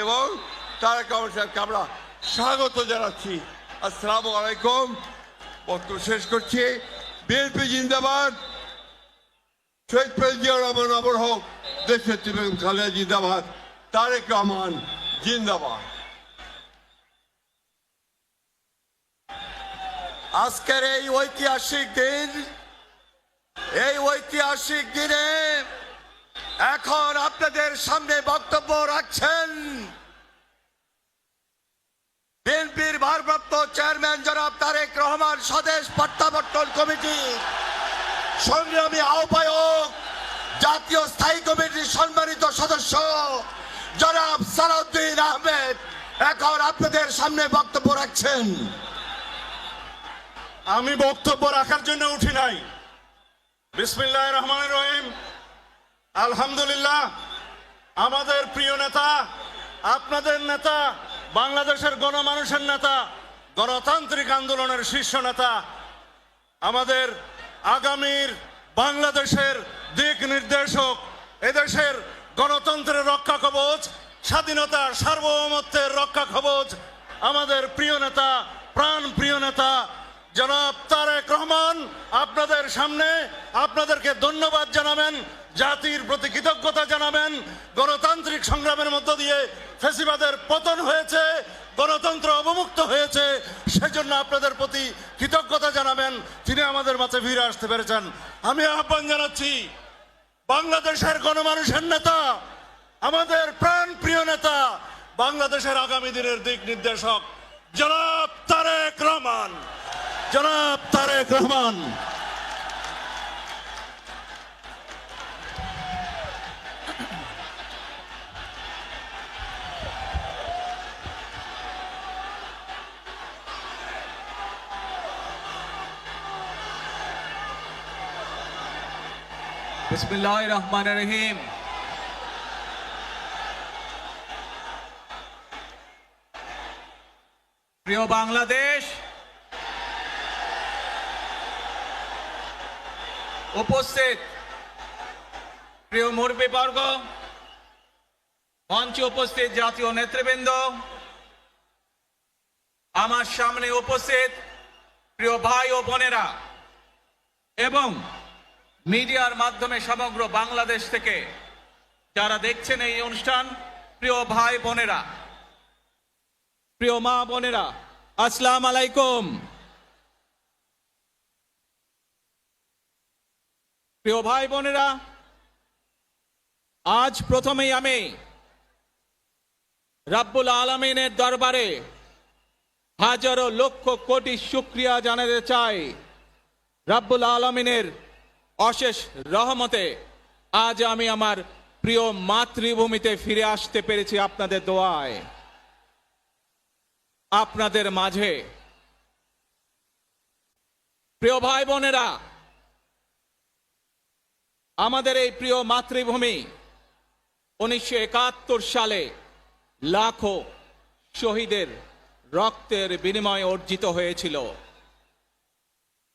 এবং তারেক রহমান সাহেবকে আমরা স্বাগত জানাচ্ছি। আসসালামু আলাইকুম। বক্তব্য শেষ করছি। বিএনপি জিন্দাবাদ, শহীদ প্রেসিডেন্ট জিয়াউর রহমান অমর হোক, দেশনেত্রী বেগম খালেদা জিন্দাবাদ, তারেক রহমান জিন্দাবাদ। আজকের এই ঐতিহাসিক দিনে এখন আপনাদের সামনে বক্তব্য রাখছেন বিএনপির ভারপ্রাপ্ত চেয়ারম্যান জনাব তারেক রহমান, স্বদেশ প্রত্যাবর্তন কমিটির সংগ্রামী আহ্বায়ক, জাতীয় স্থায়ী কমিটির সম্মানিত সদস্য জনাব সালাউদ্দিন আহমেদ এখন আপনাদের সামনে বক্তব্য রাখছেন। আমি বক্তব্য রাখার জন্য উঠি নাই। বিসমিল্লাহির রহমানির রহিম। আলহামদুলিল্লাহ, আমাদের প্রিয় নেতা, আপনাদের নেতা, বাংলাদেশের গণমানুষের নেতা, গণতান্ত্রিক আন্দোলনের শীর্ষ নেতা, আমাদের আগামীর বাংলাদেশের দিক নির্দেশক, এদেশের গণতন্ত্রের রক্ষা কবচ, স্বাধীনতা সার্বভৌমত্বের রক্ষা কবচ, আমাদের প্রিয় নেতা, প্রাণ প্রিয় নেতা জনাব তারেক রহমান আপনাদের সামনে আপনাদেরকে ধন্যবাদ জানাবেন, জাতির প্রতি কৃতজ্ঞতা জানাবেন। গণতান্ত্রিক সংগ্রামের মধ্য দিয়ে ফ্যাসিবাদের পতন হয়েছে, গণতন্ত্র অবমুক্ত হয়েছে, সেজন্য আপনাদের প্রতি কৃতজ্ঞতা জানাবেন। তিনি আমাদের মাঝে ফিরে আসতে পেরেছেন। আমি আহ্বান জানাচ্ছি বাংলাদেশের গণমানুষের নেতা, আমাদের প্রাণ প্রিয় নেতা, বাংলাদেশের আগামী দিনের দিক নির্দেশক জনাব তারেক রহমান, জনাব তারেক রহমান। বিসমিল্লাহির রহমানির রহিম। প্রিয় বাংলাদেশ, উপস্থিত প্রিয় মুরব্বীবর্গ, মঞ্চে উপস্থিত জাতীয় নেতৃবৃন্দ, আমার সামনে উপস্থিত প্রিয় ভাই ও বোনেরা এবং মিডিয়ার মাধ্যমে সমগ্র বাংলাদেশ থেকে যারা দেখছেন এই অনুষ্ঠান, প্রিয় ভাই বোনেরা, প্রিয় মা বোনেরা, আসসালামু আলাইকুম। প্রিয় ভাই বোনেরা, আজ প্রথমেই আমি রাব্বুল আলামিনের দরবারে হাজারো লক্ষ কোটি শুকরিয়া জানাতে চাই। রাব্বুল আলামিনের অশেষ রহমতে আজ আমি আমার প্রিয় মাতৃভূমিতে ফিরে আসতে পেরেছি আপনাদের দোয়ায়। আপনাদের মাঝে প্রিয় ভাই বোনেরা, আমাদের এই প্রিয় মাতৃভূমি 1971 সালে লাখো শহীদের রক্তের বিনিময়ে অর্জিত হয়েছিল।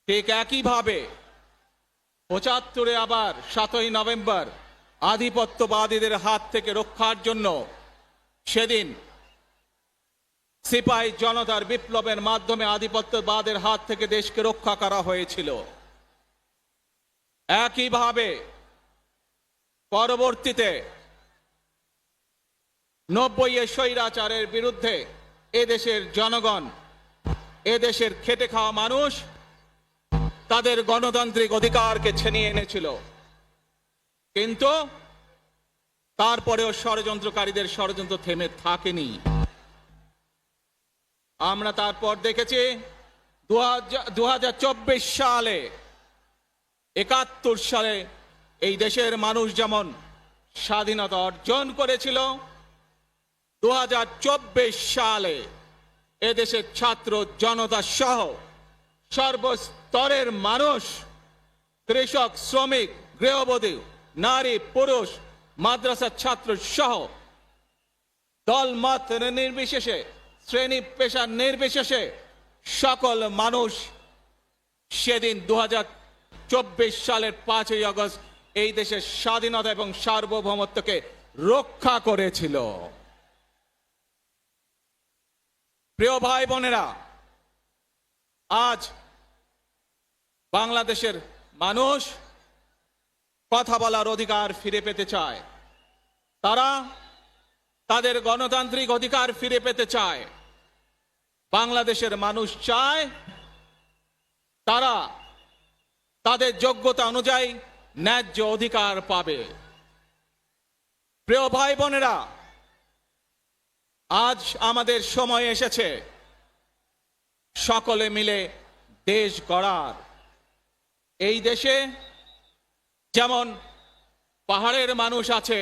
ঠিক একইভাবে 75-এ আবার 7ই নভেম্বর আধিপত্যবাদীদের হাত থেকে রক্ষার জন্য সেদিন সিপাহী জনতার বিপ্লবের মাধ্যমে আধিপত্যবাদের হাত থেকে দেশকে রক্ষা করা হয়েছিল। একইভাবে পরবর্তীতে 90-এ স্বৈরাচারের বিরুদ্ধে এদেশের জনগণ, এদেশের খেটে খাওয়া মানুষ তাদের গণতান্ত্রিক অধিকারকে ছিনিয়ে এনেছিল। কিন্তু তারপরেও ষড়যন্ত্রকারীদের ষড়যন্ত্র থেমে থাকেনি। আমরা তারপর দেখেছি 2024 সালে, 71 সালে এই দেশের মানুষ যেমন স্বাধীনতা অর্জন করেছিল, 2024 সালে এদেশের ছাত্র জনতা সহ সর্বস্তরের মানুষ, কৃষক, শ্রমিক, গৃহবধূ, নারী, পুরুষ, মাদ্রাসার ছাত্র সহ দলমত নির্বিশেষে, শ্রেণী পেশা নির্বিশেষে সকল মানুষ সেদিন 2024 সালের 5ই আগস্ট এই দেশের স্বাধীনতা এবং সার্বভৌমত্বকে রক্ষা করেছিল। প্রিয় ভাই বোনেরা, আজ বাংলাদেশের মানুষ কথা বলার অধিকার ফিরে পেতে চায়। তারা তাদের গণতান্ত্রিক অধিকার ফিরে পেতে চায়। বাংলাদেশের মানুষ চায় তারা তাদের যোগ্যতা অনুযায়ী ন্যায্য অধিকার পাবে। প্রিয় ভাই বোনেরা, আজ আমাদের সময় এসেছে সকলে মিলে দেশ গড়ার। এই দেশে যেমন পাহাড়ের মানুষ আছে,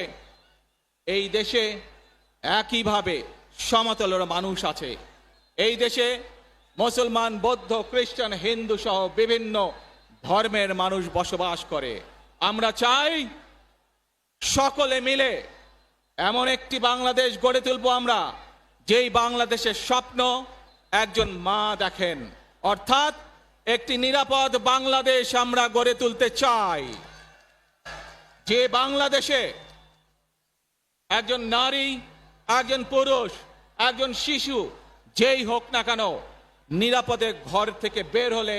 এই দেশে একইভাবে সমতলের মানুষ আছে। এই দেশে মুসলমান, বৌদ্ধ, খ্রিস্টান, হিন্দু সহ বিভিন্ন ধর্মের মানুষ বসবাস করে। আমরা চাই সকলে মিলে এমন একটি বাংলাদেশ গড়ে তুলব আমরা, যেই বাংলাদেশের স্বপ্ন একজন মা দেখেন, অর্থাৎ একটি নিরাপদ বাংলাদেশ আমরা গড়ে তুলতে চাই। যে বাংলাদেশে একজন নারী, একজন পুরুষ, একজন শিশু যেই হোক না কেন নিরাপদে ঘর থেকে বের হলে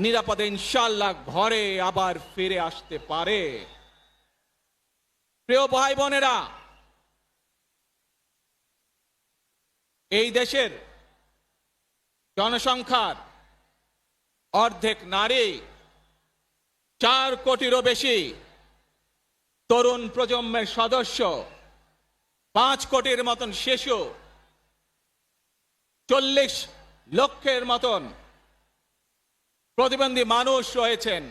নিরাপদে ইনশাআল্লাহ ঘরে আবার ফিরে আসতে পারে। প্রিয় ভাই বোনেরা, এই দেশের জনসংখ্যার অর্ধেক নারী, 4 কোটিরও বেশি তরুণ প্রজন্মের সদস্য, 5 কোটির মতন শিশু, 40 লক্ষের মতন প্রতিবন্ধী মানুষ রয়েছেন,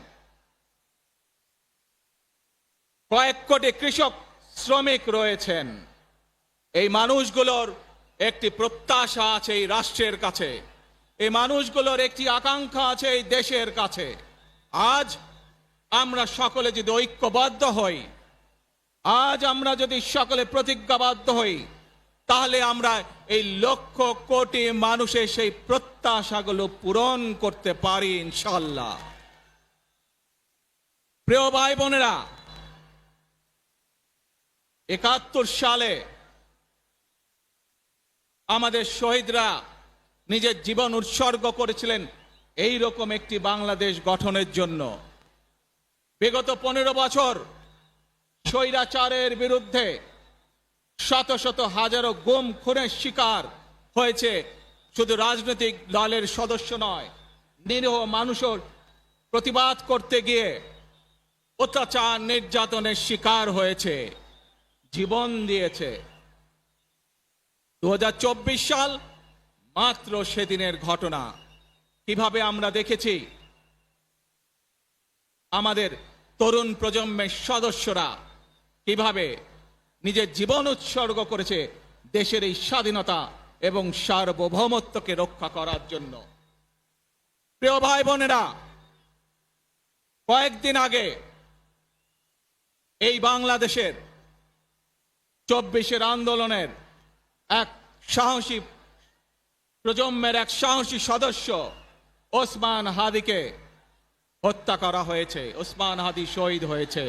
কয়েক কোটি কৃষক শ্রমিক রয়েছেন। এই মানুষগুলোর একটি প্রত্যাশা আছে এই রাষ্ট্রের কাছে, এই মানুষগুলোর একটি আকাঙ্ক্ষা আছে এই দেশের কাছে। আজ আমরা সকলে যদি ঐক্যবদ্ধ হই, আজ আমরা যদি সকলে প্রতিজ্ঞাবদ্ধ হই, তাহলে আমরা এই লক্ষ কোটি মানুষের সেই প্রত্যাশাগুলো পূরণ করতে পারি ইনশাআল্লাহ। প্রিয় ভাই বোনেরা, 71 সালে আমাদের শহীদরা নিজের জীবন উৎসর্গ করেছিলেন এই রকম একটি বাংলাদেশ গঠনের জন্য। বিগত 15 বছর স্বৈরাচারের বিরুদ্ধে শত শত হাজারো গুম খুনের শিকার হয়েছে শুধু রাজনৈতিক দলের সদস্য নয়, নিরীহ মানুষের প্রতিবাদ করতে গিয়ে অত্যাচার নির্যাতনের শিকার হয়েছে, জীবন দিয়েছে। 2024 সাল মাত্র সেদিনের ঘটনা। কিভাবে আমরা দেখেছি আমাদের তরুণ প্রজন্মের সদস্যরা কিভাবে নিজের জীবন উৎসর্গ করেছে দেশের এই স্বাধীনতা এবং সার্বভৌমত্বকে রক্ষা করার জন্য। প্রিয় ভাই বোনেরা, কয়েকদিন আগে এই বাংলাদেশের 24 আন্দোলনের এক সাহসী প্রজন্মের এক সাহসী সদস্য ওসমান হাদিকে হত্যা করা হয়েছে। ওসমান হাদি শহীদ হয়েছে।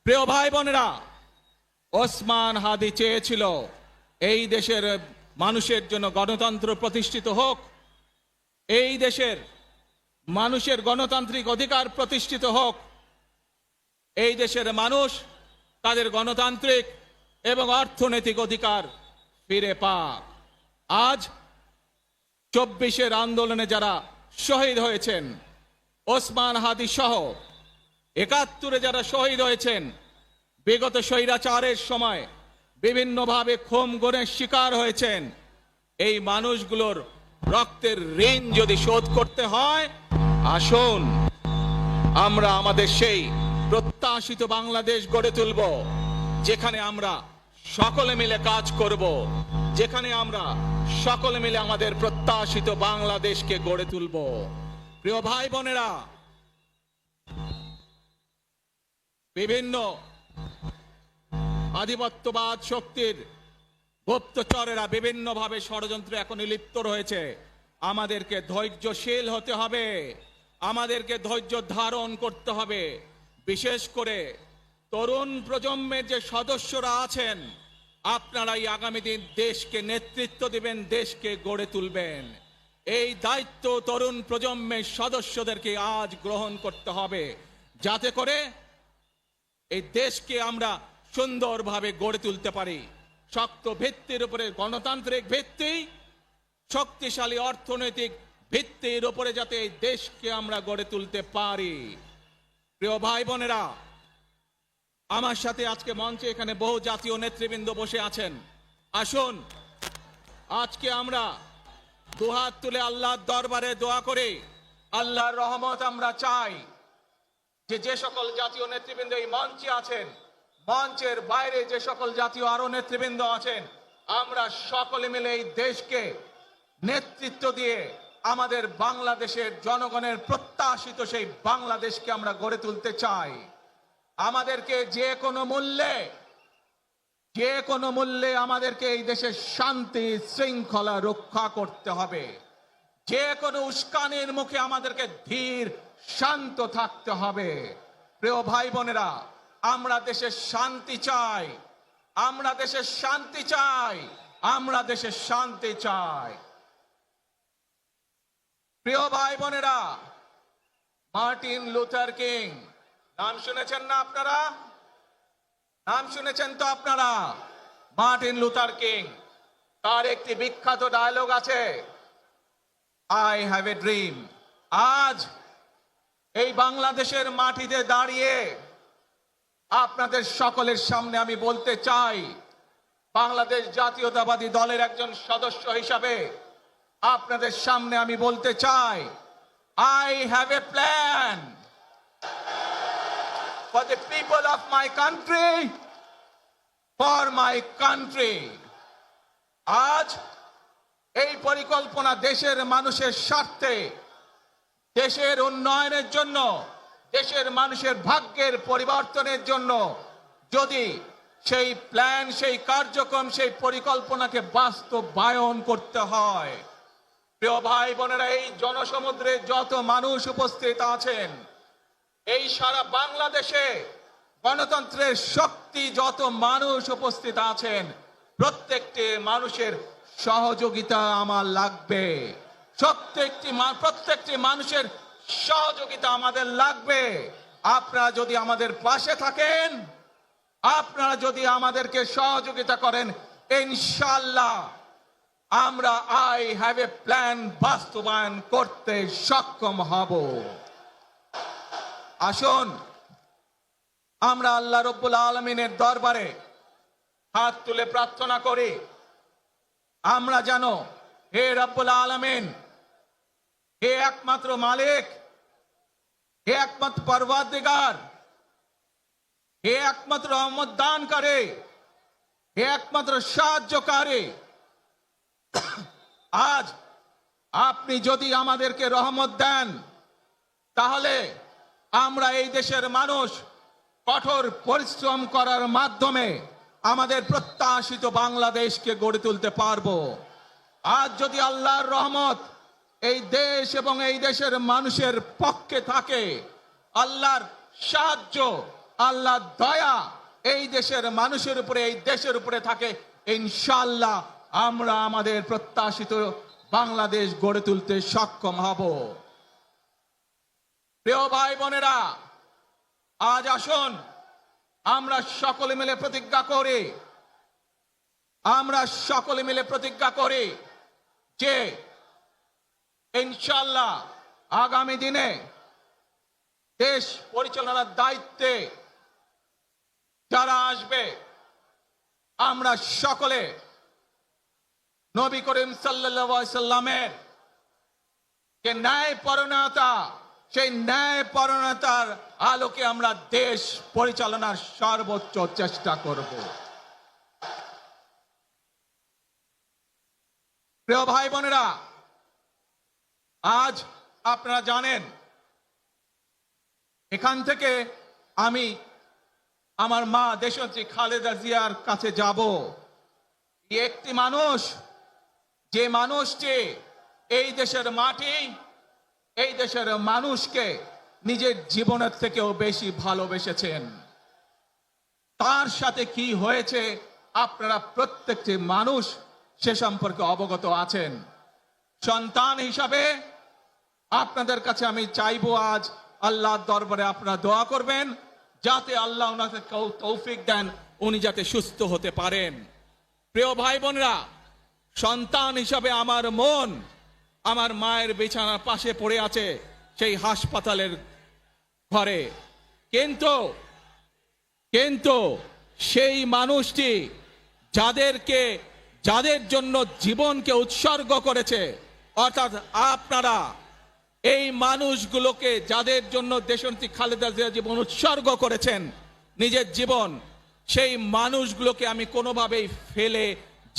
প্রিয় ভাই বোনেরা, ওসমান হাদি চেয়েছিল এই দেশের মানুষের জন্য গণতন্ত্র প্রতিষ্ঠিত হোক, এই দেশের মানুষের গণতান্ত্রিক অধিকার প্রতিষ্ঠিত হোক, এই দেশের মানুষ তাদের গণতান্ত্রিক এবং অর্থনৈতিক অধিকার ফিরে পাক। আজ 24 আন্দোলনে যারা শহীদ হয়েছেন, ওসমান হাদি সহ 71 যারা শহীদ হয়েছেন, বিগত স্বৈরাচারের সময় বিভিন্নভাবে খুন গুমের শিকার হয়েছেন, এই মানুষগুলোর রক্তের ঋণ যদি শোধ করতে হয়, আসুন আমরা আমাদের সেই প্রত্যাশিত বাংলাদেশ গড়ে তুলব, যেখানে আমরা সকলে মিলে কাজ করব, যেখানে আমরা সকলে মিলে আমাদের প্রত্যাশিত বাংলাদেশকে গড়ে তুলব। প্রিয় ভাই বোনেরা, বিভিন্ন আধিপত্যবাদ শক্তির গুপ্তচরেরা বিভিন্নভাবে ষড়যন্ত্রে এখন লিপ্ত রয়েছে। আমাদেরকে ধৈর্যশীল হতে হবে, আমাদেরকে ধৈর্য ধারণ করতে হবে। বিশেষ করে তরুণ প্রজন্মের যে সদস্যরা আছেন, আপনারাই আগামী দিন দেশকে নেতৃত্ব দিবেন, দেশকে গড়ে তুলবেন। এই দায়িত্ব তরুণ প্রজন্মের সদস্যদেরকে আজ গ্রহণ করতে হবে, যাতে করে এই দেশকে আমরা সুন্দরভাবে গড়ে তুলতে পারি। শক্ত ভিত্তির উপরে, গণতান্ত্রিক ভিত্তি, শক্তিশালী অর্থনৈতিক ভিত্তির উপরে যাতে এই দেশকে আমরা গড়ে তুলতে পারি। প্রিয় ভাই বোনেরা, আমার সাথে আজকে মঞ্চে এখানে বহু জাতীয় নেতৃবৃন্দ বসে আছেন। আসুন আজকে আমরা দুহাত তুলে আল্লাহর দরবারে দোয়া করে আল্লাহর রহমত আমরা চাই। যে সকল জাতীয় নেতৃবৃন্দ এই মঞ্চে আছেন, মঞ্চের বাইরে যে সকল জাতীয় আরো নেতৃবৃন্দ আছেন, আমরা সকলে মিলে এই দেশকে নেতৃত্ব দিয়ে আমাদের বাংলাদেশের জনগণের প্রত্যাশিত সেই বাংলাদেশকে আমরা গড়ে তুলতে চাই। আমাদেরকে যে কোনো মূল্যে আমাদেরকে এই দেশের শান্তি শৃঙ্খলা রক্ষা করতে হবে। যে কোনো উস্কানির মুখে আমাদেরকে ধীর শান্ত থাকতে হবে। প্রিয় ভাই বোনেরা, আমরা দেশের শান্তি চাই, আমরা দেশের শান্তি চাই, আমরা দেশের শান্তি চাই। প্রিয় ভাই বোনেরা, মার্টিন লুথার কিং নাম শুনেছেন না আপনারা? নাম শুনেছেন তো আপনারা? মার্টিন লুথার কিং, তার একটি বিখ্যাত ডায়লগ আছে, আই হ্যাভ এ ড্রিম। আজ এই বাংলাদেশের মাটিতে দাঁড়িয়ে আপনাদের সকলের সামনে আমি বলতে চাই, বাংলাদেশ জাতীয়তাবাদী দলের একজন সদস্য হিসাবে আপনাদের সামনে আমি বলতে চাই, I have a plan for the people of my country, for my country. আজ এই পরিকল্পনা দেশের মানুষের স্বার্থে, দেশের উন্নয়নের জন্য, দেশের মানুষের ভাগ্যের পরিবর্তনের জন্য যদি সেই প্ল্যান, সেই কার্যক্রম, সেই পরিকল্পনাকে বাস্তবায়ন করতে হয়, প্রিয় ভাই বোনেরা, এই জনসমুদ্রে যত মানুষ উপস্থিত আছেন, এই সারা বাংলাদেশে গণতন্ত্রের শক্তি যত মানুষ উপস্থিত আছেন, প্রত্যেকটি মানুষের সহযোগিতা আমার লাগবে। প্রত্যেকটি মানুষের সহযোগিতা আমাদের লাগবে। আপনারা যদি আমাদের পাশে থাকেন, আপনারা যদি আমাদেরকে সহযোগিতা করেন, ইনশাআল্লাহ আমরা আই হ্যাভ এ প্ল্যান বাস্তবায়ন করতে সক্ষম হব। আসুন আমরা আল্লাহ রব্বুল আলামিনের দরবারে হাত তুলে প্রার্থনা করি, আমরা জানো হে রব্বুল আলামিন, হে একমাত্র মালিক, হে একমাত্র পরওয়ারদিগার, হে একমাত্র রহমত দানকারী, হে একমাত্র সাহায্যকারী, আজ আপনি যদি আমাদেরকে রহমত দেন, তাহলে আমরা এই দেশের মানুষ কঠোর পরিশ্রম করার মাধ্যমে আমাদের প্রত্যাশিত বাংলাদেশকে গড়ে তুলতে পারবো। আজ যদি আল্লাহর রহমত এই দেশ এবং এই দেশের মানুষের পক্ষে থাকে, আল্লাহর সাহায্য, আল্লাহর দয়া এই দেশের মানুষের উপরে, এই দেশের উপরে থাকে, ইনশাআল্লাহ আমরা আমাদের প্রত্যাশিত বাংলাদেশ গড়ে তুলতে সক্ষম হব। প্রিয় ভাই বোনেরা, আজ আসুন আমরা সকলে মিলে প্রতিজ্ঞা করি, আমরা সকলে মিলে প্রতিজ্ঞা করি যে ইনশাআল্লাহ আগামী দিনে দেশ পরিচালনার দায়িত্বে যারা আসবে, আমরা সকলে নবী করিম সাল্লাল্লাহু আলাইহি সাল্লামের যে ন্যায়পরায়ণতা, সেই ন্যায়পরায়ণতার আলোকে আমরা দেশ পরিচালনার সর্বোচ্চ চেষ্টা করব। প্রিয় ভাই বোনেরা, আজ আপনারা জানেন এখান থেকে আমি আমার মা দেশনেত্রী খালেদা জিয়ার কাছে যাব। একটি মানুষ, যে মানুষটি এই দেশের মাটি, এই দেশের মানুষকে নিজের জীবনের থেকেও বেশি ভালোবেসেছেন, তার সাথে কি হয়েছে আপনারা প্রত্যেকটি মানুষ সে সম্পর্কে অবগত আছেন। সন্তান হিসাবে আপনাদের কাছে আমি চাইবো আজ আল্লাহর দরবারে আপনারা দোয়া করবেন যাতে আল্লাহ ওনাকে তৌফিক দেন, উনি যাতে সুস্থ হতে পারেন। প্রিয় ভাই বোনেরা, সন্তান হিসাবে আমার মন আমার মায়ের বিছানার পাশে পড়ে আছে সেই হাসপাতালের ঘরে, কিন্তু সেই মানুষটি যাদের জন্য জীবনকে উৎসর্গ করেছে, অর্থাৎ আপনারা এই মানুষগুলোকে যাদের জন্য দেশনেত্রী খালেদা জিয়া জীবন উৎসর্গ করেছেন নিজের জীবন, সেই মানুষগুলোকে আমি কোনোভাবেই ফেলে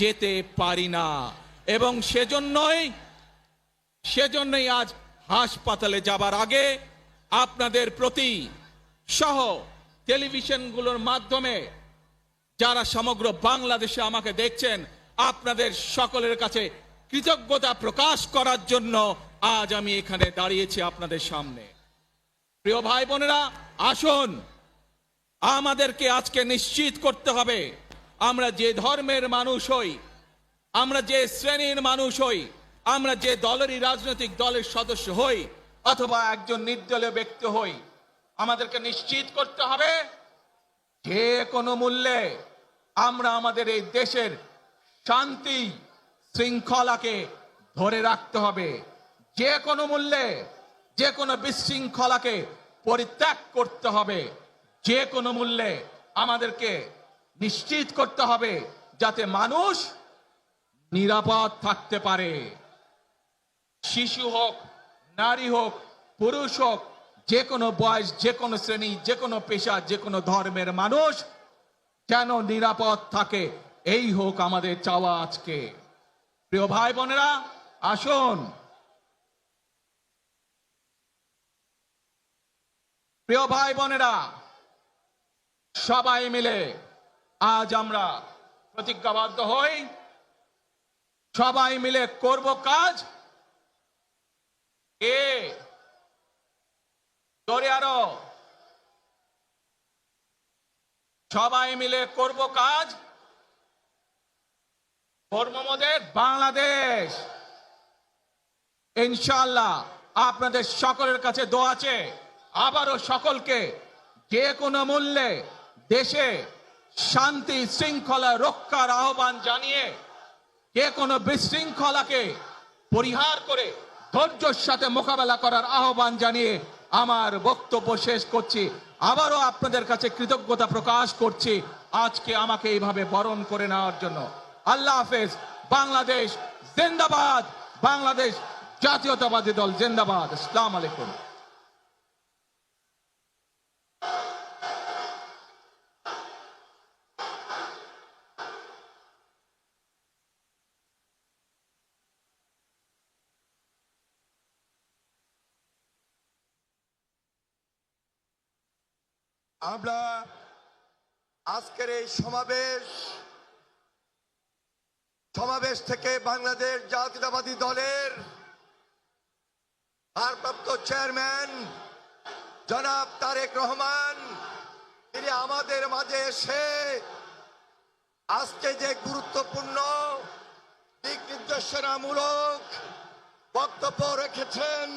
যেতে পারি না। এবং সেজন্যই আজ হাসপাতালে যাবার আগে আপনাদের প্রতি সহ টেলিভিশনগুলোর মাধ্যমে যারা সমগ্র বাংলাদেশে আমাকে দেখছেন, আপনাদের সকলের কাছে কৃতজ্ঞতা প্রকাশ করার জন্য আজ আমি এখানে দাঁড়িয়েছি আপনাদের সামনে। প্রিয় ভাই বোনেরা, আসুন আমাদেরকে আজকে নিশ্চিত করতে হবে আমরা যে ধর্মের মানুষ হই, আমরা যে শ্রেণীর মানুষ হই, আমরা যে দলেরই রাজনৈতিক দলের সদস্য হই অথবা একজন নির্দলীয় ব্যক্তি হই, আমাদেরকে নিশ্চিত করতে হবে যে কোনো মূল্যে আমরা আমাদের এই দেশের শান্তি শৃঙ্খলাকে ধরে রাখতে হবে। যে কোনো মূল্যে যে কোনো বিশৃঙ্খলাকে পরিত্যাগ করতে হবে। যে কোনো মূল্যে আমাদেরকে নিশ্চিত করতে হবে যাতে মানুষ নিরাপদ থাকতে পারে। শিশু হোক, নারী হোক, পুরুষ হোক, যে কোনো বয়স, যে কোনো শ্রেণী, যে কোনো পেশা, যে কোনো ধর্মের মানুষ যেন নিরাপদ থাকে, এই হোক আমাদের চাওয়া আজকে। প্রিয় ভাই বোনেরা, আসুন প্রিয় ভাই বোনেরা, সবাই মিলে আজ আমরা প্রতিজ্ঞাবদ্ধ হই, সবাই মিলে করব কাজ। সবাই মিলে করব কাজ, ধর্মমদের বাংলাদেশ। ইনশাআল্লাহ আপনাদের সকলের কাছে দোয়া আছে, আবারও সকলকে যে কোনো মূল্যে দেশে শান্তি শৃঙ্খলা রক্ষার আহ্বান জানিয়ে যে কোনো বিশৃঙ্খলাকে পরিহার করে ধৈর্যের সাথে মোকাবেলা করার আহ্বান জানিয়ে আমার বক্তব্য শেষ করছি। আবারও আপনাদের কাছে কৃতজ্ঞতা প্রকাশ করছি আজকে আমাকে এইভাবে বরণ করে নেওয়ার জন্য। আল্লাহ হাফেজ। বাংলাদেশ জিন্দাবাদ, বাংলাদেশ জাতীয়তাবাদী দল জিন্দাবাদ। আসসালামু আলাইকুম। আমরা আজকের এই সমাবেশ থেকে বাংলাদেশ জাতীয়তাবাদী দলের ভারপ্রাপ্ত চেয়ারম্যান জনাব তারেক রহমান, তিনি আমাদের মাঝে এসে আজকে যে গুরুত্বপূর্ণ দিক নির্দেশনামূলক বক্তব্য রেখেছেন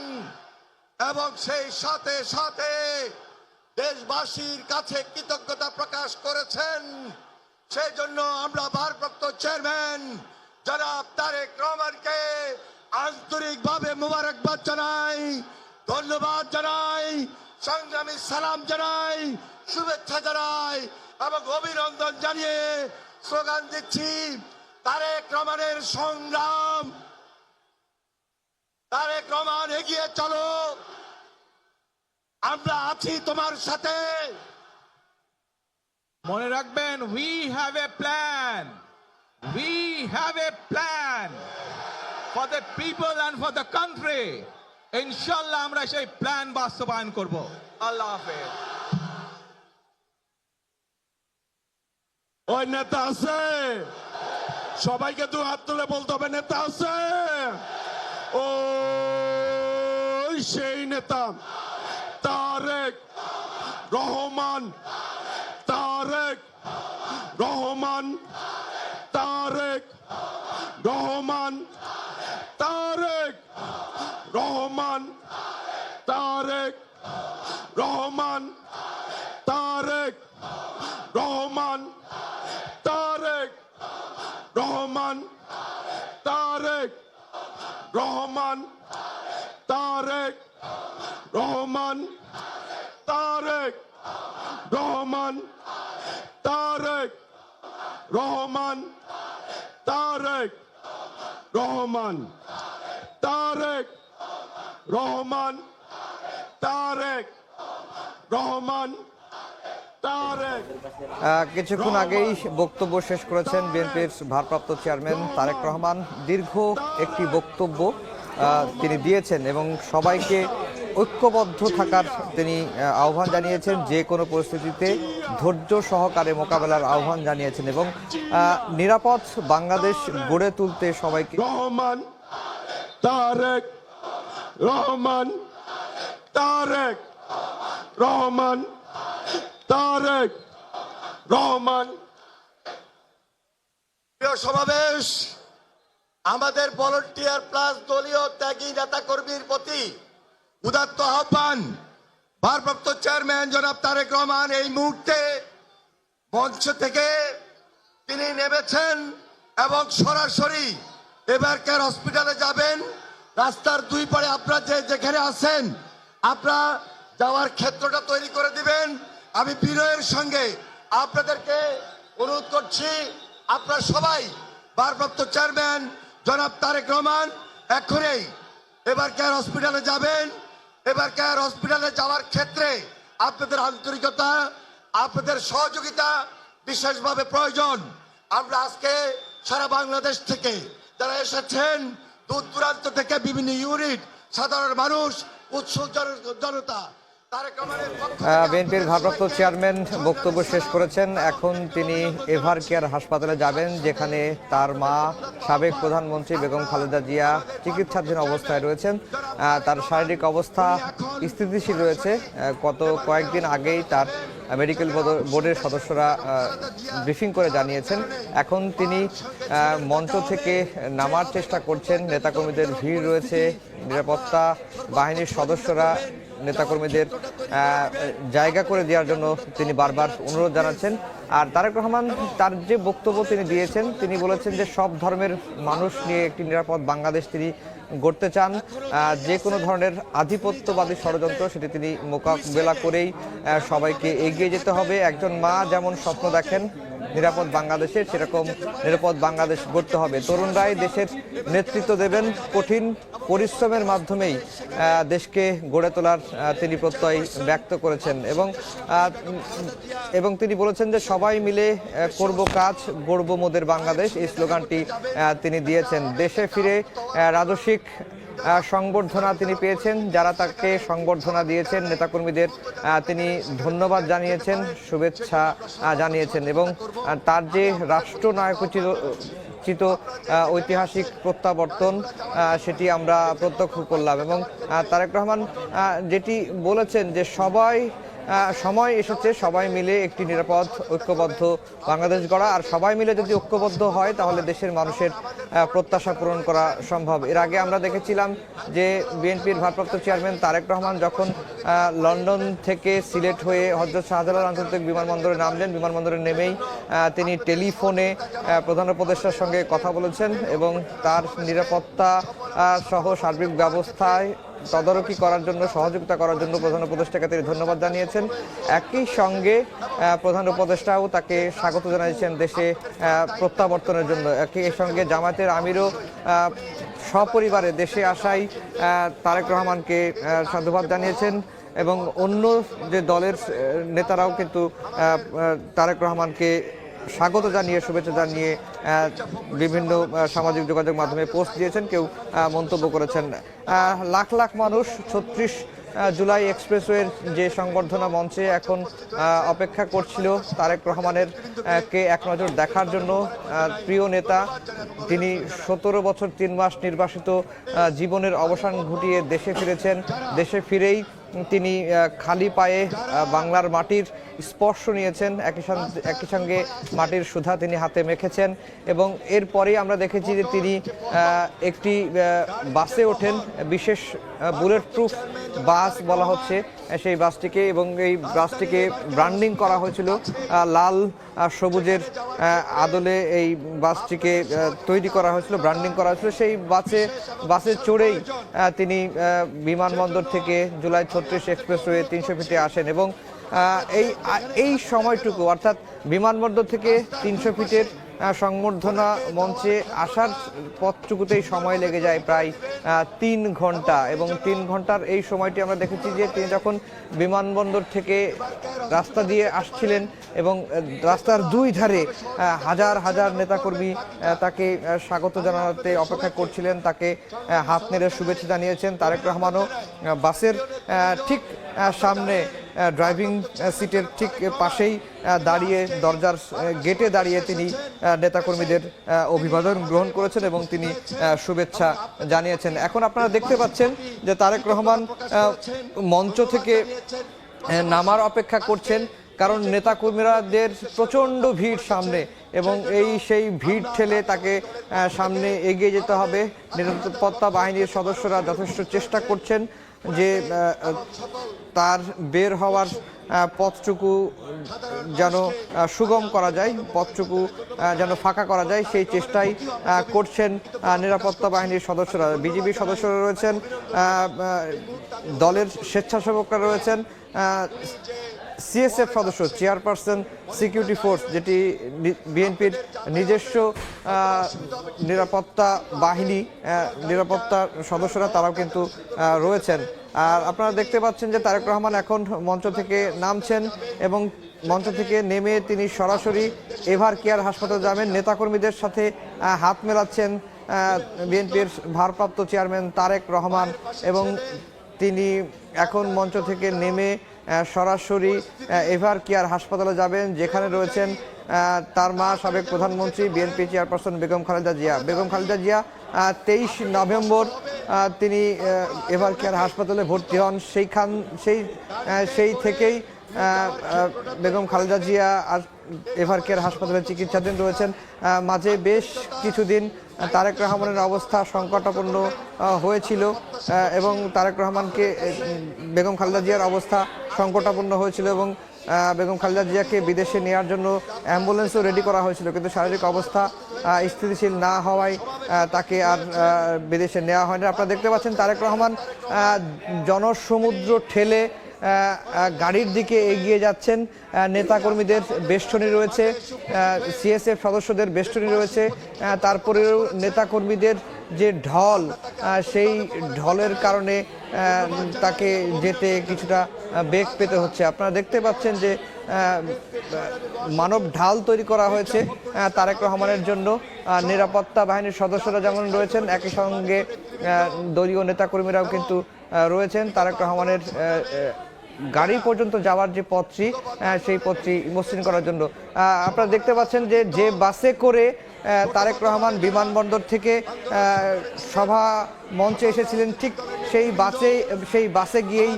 এবং সেই সাথে সাথে দেশবাসীর কাছে কৃতজ্ঞতা প্রকাশ করেছেন, সেই জন্য আমরা ভারপ্রাপ্ত চেয়ারম্যান জনাব তারেক রহমানকে আন্তরিকভাবে মুবারকবাদ জানাই, ধন্যবাদ জানাই, সংগ্রামী সালাম জানাই, শুভেচ্ছা জানাই এবং অভিনন্দন জানিয়ে স্লোগান দিচ্ছি, তারেক রহমানের সংগ্রাম, তারেক রহমান এগিয়ে চলো, আমরা আছি তোমার সাথে। মনে রাখবেন, we have a plan, we have a plan for the people and for the country. ইনশাআল্লাহ আমরা সেই প্ল্যান বাস্তবায়ন করব। আল্লাহ হাফেজ। ওই নেতা আছে, সবাইকে দু হাত তুলে বলতে হবে নেতা আছে। ও সেই নেতা তারেক রহমান, তারেক রহমান। রহমান তারেক রহমান তারেক রহমান তারেক রহমান তারেক রহমান তারেক রহমান তারেক রহমান তারেক রহমান তারেক রহমান তারেক রহমান তারেক রহমান তারেক রহমান তারেক। কিছুক্ষণ আগেই বক্তব্য শেষ করেছেন বিএনপির ভারপ্রাপ্ত চেয়ারম্যান তারেক রহমান। দীর্ঘ একটি বক্তব্য তিনি দিয়েছেন এবং সবাইকে ঐক্যবদ্ধ থাকার তিনি আহ্বান জানিয়েছেন, যে কোনো পরিস্থিতিতে ধৈর্য সহকারে মোকাবেলার আহ্বান জানিয়েছেন এবং নিরাপদ বাংলাদেশ গড়ে তুলতে সবাইকে রহমান তারেক রহমান তারেক রহমান তারেক রহমান। প্রিয় সমাবেশ, আমাদের ভলান্টিয়ার প্লাস দলীয় ত্যাগী নেতা কর্মীর প্রতি উদাত্ত আহ্বান। ভারপ্রাপ্ত চেয়ারম্যান জনাব তারেক রহমান এই মুহূর্তে মঞ্চ থেকে তিনি নেমেছেন এবং সরাসরি এবারকার হসপিটালে যাবেন। রাস্তার দুই পারে আপনারা যেখানে আছেন আপনারা যাওয়ার ক্ষেত্রটা তৈরি করে দিবেন। আমি বিনয়ের সঙ্গে আপনাদেরকে অনুরোধ করছি, আপনারা সবাই ভারপ্রাপ্ত চেয়ারম্যান জনাব তারেক রহমান এখনই এবারকার হসপিটালে যাবেন। এবারকার হসপিটালে যাওয়ার ক্ষেত্রে আপনাদের আন্তরিকতা, আপনাদের সহযোগিতা বিশেষভাবে প্রয়োজন। আমরা আজকে সারা বাংলাদেশ থেকে যারা এসেছেন, দূর দূরান্ত থেকে বিভিন্ন ইউনিট, সাধারণ মানুষ, উৎসুক জনতা, বিএনপির ভারপ্রাপ্ত চেয়ারম্যান বক্তব্য শেষ করেছেন। এখন তিনি এভার কেয়ার হাসপাতালে যাবেন, যেখানে তার মা সাবেক প্রধানমন্ত্রী বেগম খালেদা জিয়া চিকিৎসাধীন অবস্থায় রয়েছেন। তার শারীরিক অবস্থা স্থিতিশীল রয়েছে। গত কয়েকদিন আগেই তার মেডিকেল বোর্ডের সদস্যরা ব্রিফিং করে জানিয়েছেন। এখন তিনি মঞ্চ থেকে নামার চেষ্টা করছেন। নেতাকর্মীদের ভিড় রয়েছে, নিরাপত্তা বাহিনীর সদস্যরা নেতাকর্মীদের জায়গা করে দেওয়ার জন্য তিনি বারবার অনুরোধ জানাচ্ছেন। আর তারেক রহমান তার যে বক্তব্য তিনি দিয়েছেন, তিনি বলেছেন যে সব ধর্মের মানুষ নিয়ে একটি নিরাপদ বাংলাদেশ তিনি গড়তে চান। যে কোনো ধরনের আধিপত্যবাদী ষড়যন্ত্র সেটি তিনি মোকাবেলা করেই সবাইকে এগিয়ে যেতে হবে। একজন মা যেমন স্বপ্ন দেখেন নিরাপদ বাংলাদেশের, সেরকম নিরাপদ বাংলাদেশ গড়তে হবে। তরুণরাই দেশের নেতৃত্ব দেবেন, কঠিন পরিশ্রমের মাধ্যমেই দেশকে গড়ে তোলার তিনি প্রত্যয় ব্যক্ত করেছেন এবং তিনি বলেছেন যে সবাই মিলে করব কাজ, গড়ব মোদের বাংলাদেশ, এই স্লোগানটি তিনি দিয়েছেন। দেশে ফিরে রাজস্বিক সংবর্ধনা তিনি পেয়েছেন। যারা তাকে সংবর্ধনা দিয়েছেন নেতাকর্মীদের তিনি ধন্যবাদ জানিয়েছেন, শুভেচ্ছা জানিয়েছেন এবং তার যে রাষ্ট্রনায়কোচিত ঐতিহাসিক প্রত্যাবর্তন সেটি আমরা প্রত্যক্ষ করলাম এবং তারেক রহমান যেটি বলেছেন যে সময় এসেছে সবাই মিলে একটি নিরাপদ ঐক্যবদ্ধ বাংলাদেশ গড়া। আর সবাই মিলে যদি ঐক্যবদ্ধ হয় তাহলে দেশের মানুষের প্রত্যাশা পূরণ করা সম্ভব। এর আগে আমরা দেখেছিলাম যে বিএনপির ভারপ্রাপ্ত চেয়ারম্যান তারেক রহমান যখন লন্ডন থেকে সিলেট হয়ে হযরত শাহজালাল আন্তর্জাতিক বিমানবন্দরে নামলেন, বিমানবন্দরে নেমেই তিনি টেলিফোনে প্রধান উপদেষ্টার সঙ্গে কথা বলেছেন এবং তার নিরাপত্তা সহ সার্বিক ব্যবস্থায় তদারকি করার জন্য, সহযোগিতা করার জন্য প্রধান উপদেষ্টাকে তিনি ধন্যবাদ জানিয়েছেন। একই সঙ্গে প্রধান উপদেষ্টাও তাকে স্বাগত জানিয়েছেন দেশে প্রত্যাবর্তনের জন্য। একই সঙ্গে জামায়াতের আমিরও সপরিবারে দেশে আসায় তারেক রহমানকে সাধুবাদ জানিয়েছেন এবং অন্য যে দলের নেতারাও কিন্তু তারেক রহমানকে স্বাগত জানিয়ে, শুভেচ্ছা জানিয়ে বিভিন্ন সামাজিক যোগাযোগ মাধ্যমে পোস্ট দিয়েছেন, কেউ মন্তব্য করেছেন। লাখ লাখ মানুষ 36 জুলাই এক্সপ্রেসওয়ের যে সংবর্ধনা মঞ্চে এখন অপেক্ষা করছিল তারেক রহমানের কে এক নজর দেখার জন্য। প্রিয় নেতা, তিনি 17 বছর 3 মাস নির্বাসিত জীবনের অবসান ঘটিয়ে দেশে ফিরেছেন। দেশে ফিরেই তিনি খালি পায়ে বাংলার মাটির স্পর্শ নিয়েছেন, একই সঙ্গে মাটির সুধা তিনি হাতে মেখেছেন। এবং এরপরেই আমরা দেখেছি যে তিনি একটি বাসে ওঠেন, বিশেষ বুলেট প্রুফ বাস বলা হচ্ছে সেই বাসটিকে, এবং এই বাসটিকে ব্র্যান্ডিং করা হয়েছিল লাল সবুজের আদলে। এই বাসটিকে তৈরি করা হয়েছিল, ব্র্যান্ডিং করা হয়েছিল। সেই বাসে চড়েই তিনি বিমানবন্দর থেকে জুলাই 36 এক্সপ্রেসওয়ে 300 ফিটে আসেন। এবং এই সময়টুকু, অর্থাৎ বিমানবন্দর থেকে 300 ফিটের সংবর্ধনা মঞ্চে আসার পথটুকুতেই সময় লেগে যায় প্রায় 3 ঘন্টা। এবং 3 ঘন্টার এই সময়টি আমরা দেখেছি যে তিনি যখন বিমানবন্দর থেকে রাস্তা দিয়ে আসছিলেন এবং রাস্তার দুই ধারে হাজার হাজার নেতাকর্মী তাকে স্বাগত জানাতে অপেক্ষা করছিলেন, তাকে হাত নেড়ে শুভেচ্ছা জানিয়েছেন। তারেক রহমানও বাসের ঠিক সামনে ড্রাইভিং সিটের ঠিক পাশেই দাঁড়িয়ে, দরজার গেটে দাঁড়িয়ে তিনি নেতাকর্মীদের অভিবাদন গ্রহণ করেছেন এবং তিনি শুভেচ্ছা জানিয়েছেন। এখন আপনারা দেখতে পাচ্ছেন যে তারেক রহমান মঞ্চ থেকে নামার অপেক্ষা করছেন, কারণ নেতাকর্মীরাদের প্রচণ্ড ভিড় সামনে, এবং সেই ভিড় ঠেলে তাকে সামনে এগিয়ে যেতে হবে। নিরাপত্তা বাহিনীর সদস্যরা যথেষ্ট চেষ্টা করছেন যে তার বের হওয়ার পথটুকু যেন সুগম করা যায়, পথটুকু যেন ফাঁকা করা যায়, সেই চেষ্টাই করছেন নিরাপত্তা বাহিনীর সদস্যরা। বিজিবি সদস্যরা রয়েছেন, দলের স্বেচ্ছাসেবকরা রয়েছেন, সিএসএফ সদস্য, চেয়ারপারসন সিকিউরিটি ফোর্স, যেটি বিএনপির নিজস্ব নিরাপত্তা বাহিনী, নিরাপত্তা সদস্যরা তারাও কিন্তু রয়েছেন। আর আপনারা দেখতে পাচ্ছেন যে তারেক রহমান এখন মঞ্চ থেকে নামছেন এবং মঞ্চ থেকে নেমে তিনি সরাসরি এভার কেয়ার হাসপাতালে যাবেন। নেতাকর্মীদের সাথে হাত মেলাচ্ছেন বিএনপির ভারপ্রাপ্ত চেয়ারম্যান তারেক রহমান, এবং তিনি এখন মঞ্চ থেকে নেমে সরাসরি এভার কেয়ার হাসপাতালে যাবেন, যেখানে রয়েছেন তার মা, সাবেক প্রধানমন্ত্রী, BNP chairperson Begum Khaleda Zia. Begum Khaleda Zia 23 November তিনি এভার কেয়ার হাসপাতালে ভর্তি হন। সেই থেকেই বেগম খালেদা জিয়া আর এভার কেয়ার হাসপাতালে চিকিৎসাধীন রয়েছেন। মাঝে বেশ কিছুদিন তারেক রহমানের অবস্থা সংকটাপন্ন হয়েছিল এবং তারেক রহমানকে, বেগম খালেদা জিয়ার অবস্থা সংকটাপন্ন হয়েছিল এবং বেগম খালেদা জিয়াকে বিদেশে নেওয়ার জন্য অ্যাম্বুলেন্সও রেডি করা হয়েছিল, কিন্তু শারীরিক অবস্থা স্থিতিশীল না হওয়ায় তাকে আর বিদেশে নেওয়া হয়নি। আপনারা দেখতে পাচ্ছেন তারেক রহমান জনসমুদ্র ঠেলে গাড়ির দিকে এগিয়ে যাচ্ছেন। নেতাকর্মীদের বেষ্টনী রয়েছে, সিএসএফ সদস্যদের বেষ্টনী রয়েছে, তারপরেও নেতাকর্মীদের যে ঢল, সেই ঢলের কারণে তাকে যেতে কিছুটা বেগ পেতে হচ্ছে। আপনারা দেখতে পাচ্ছেন যে মানব ঢাল তৈরি করা হয়েছে তারেক রহমানের জন্য। নিরাপত্তা বাহিনীর সদস্যরা যেমন রয়েছেন, একই সঙ্গে দলীয় নেতাকর্মীরাও কিন্তু রয়েছেন তারেক রহমানের গাড়ি পর্যন্ত যাওয়ার যে পথটি, সেই পথটি মসৃণ করার জন্য। আপনারা দেখতে পাচ্ছেন যে বাসে করে তারেক রহমান বিমানবন্দর থেকে সভা মঞ্চে এসেছিলেন, ঠিক সেই বাসে গিয়েই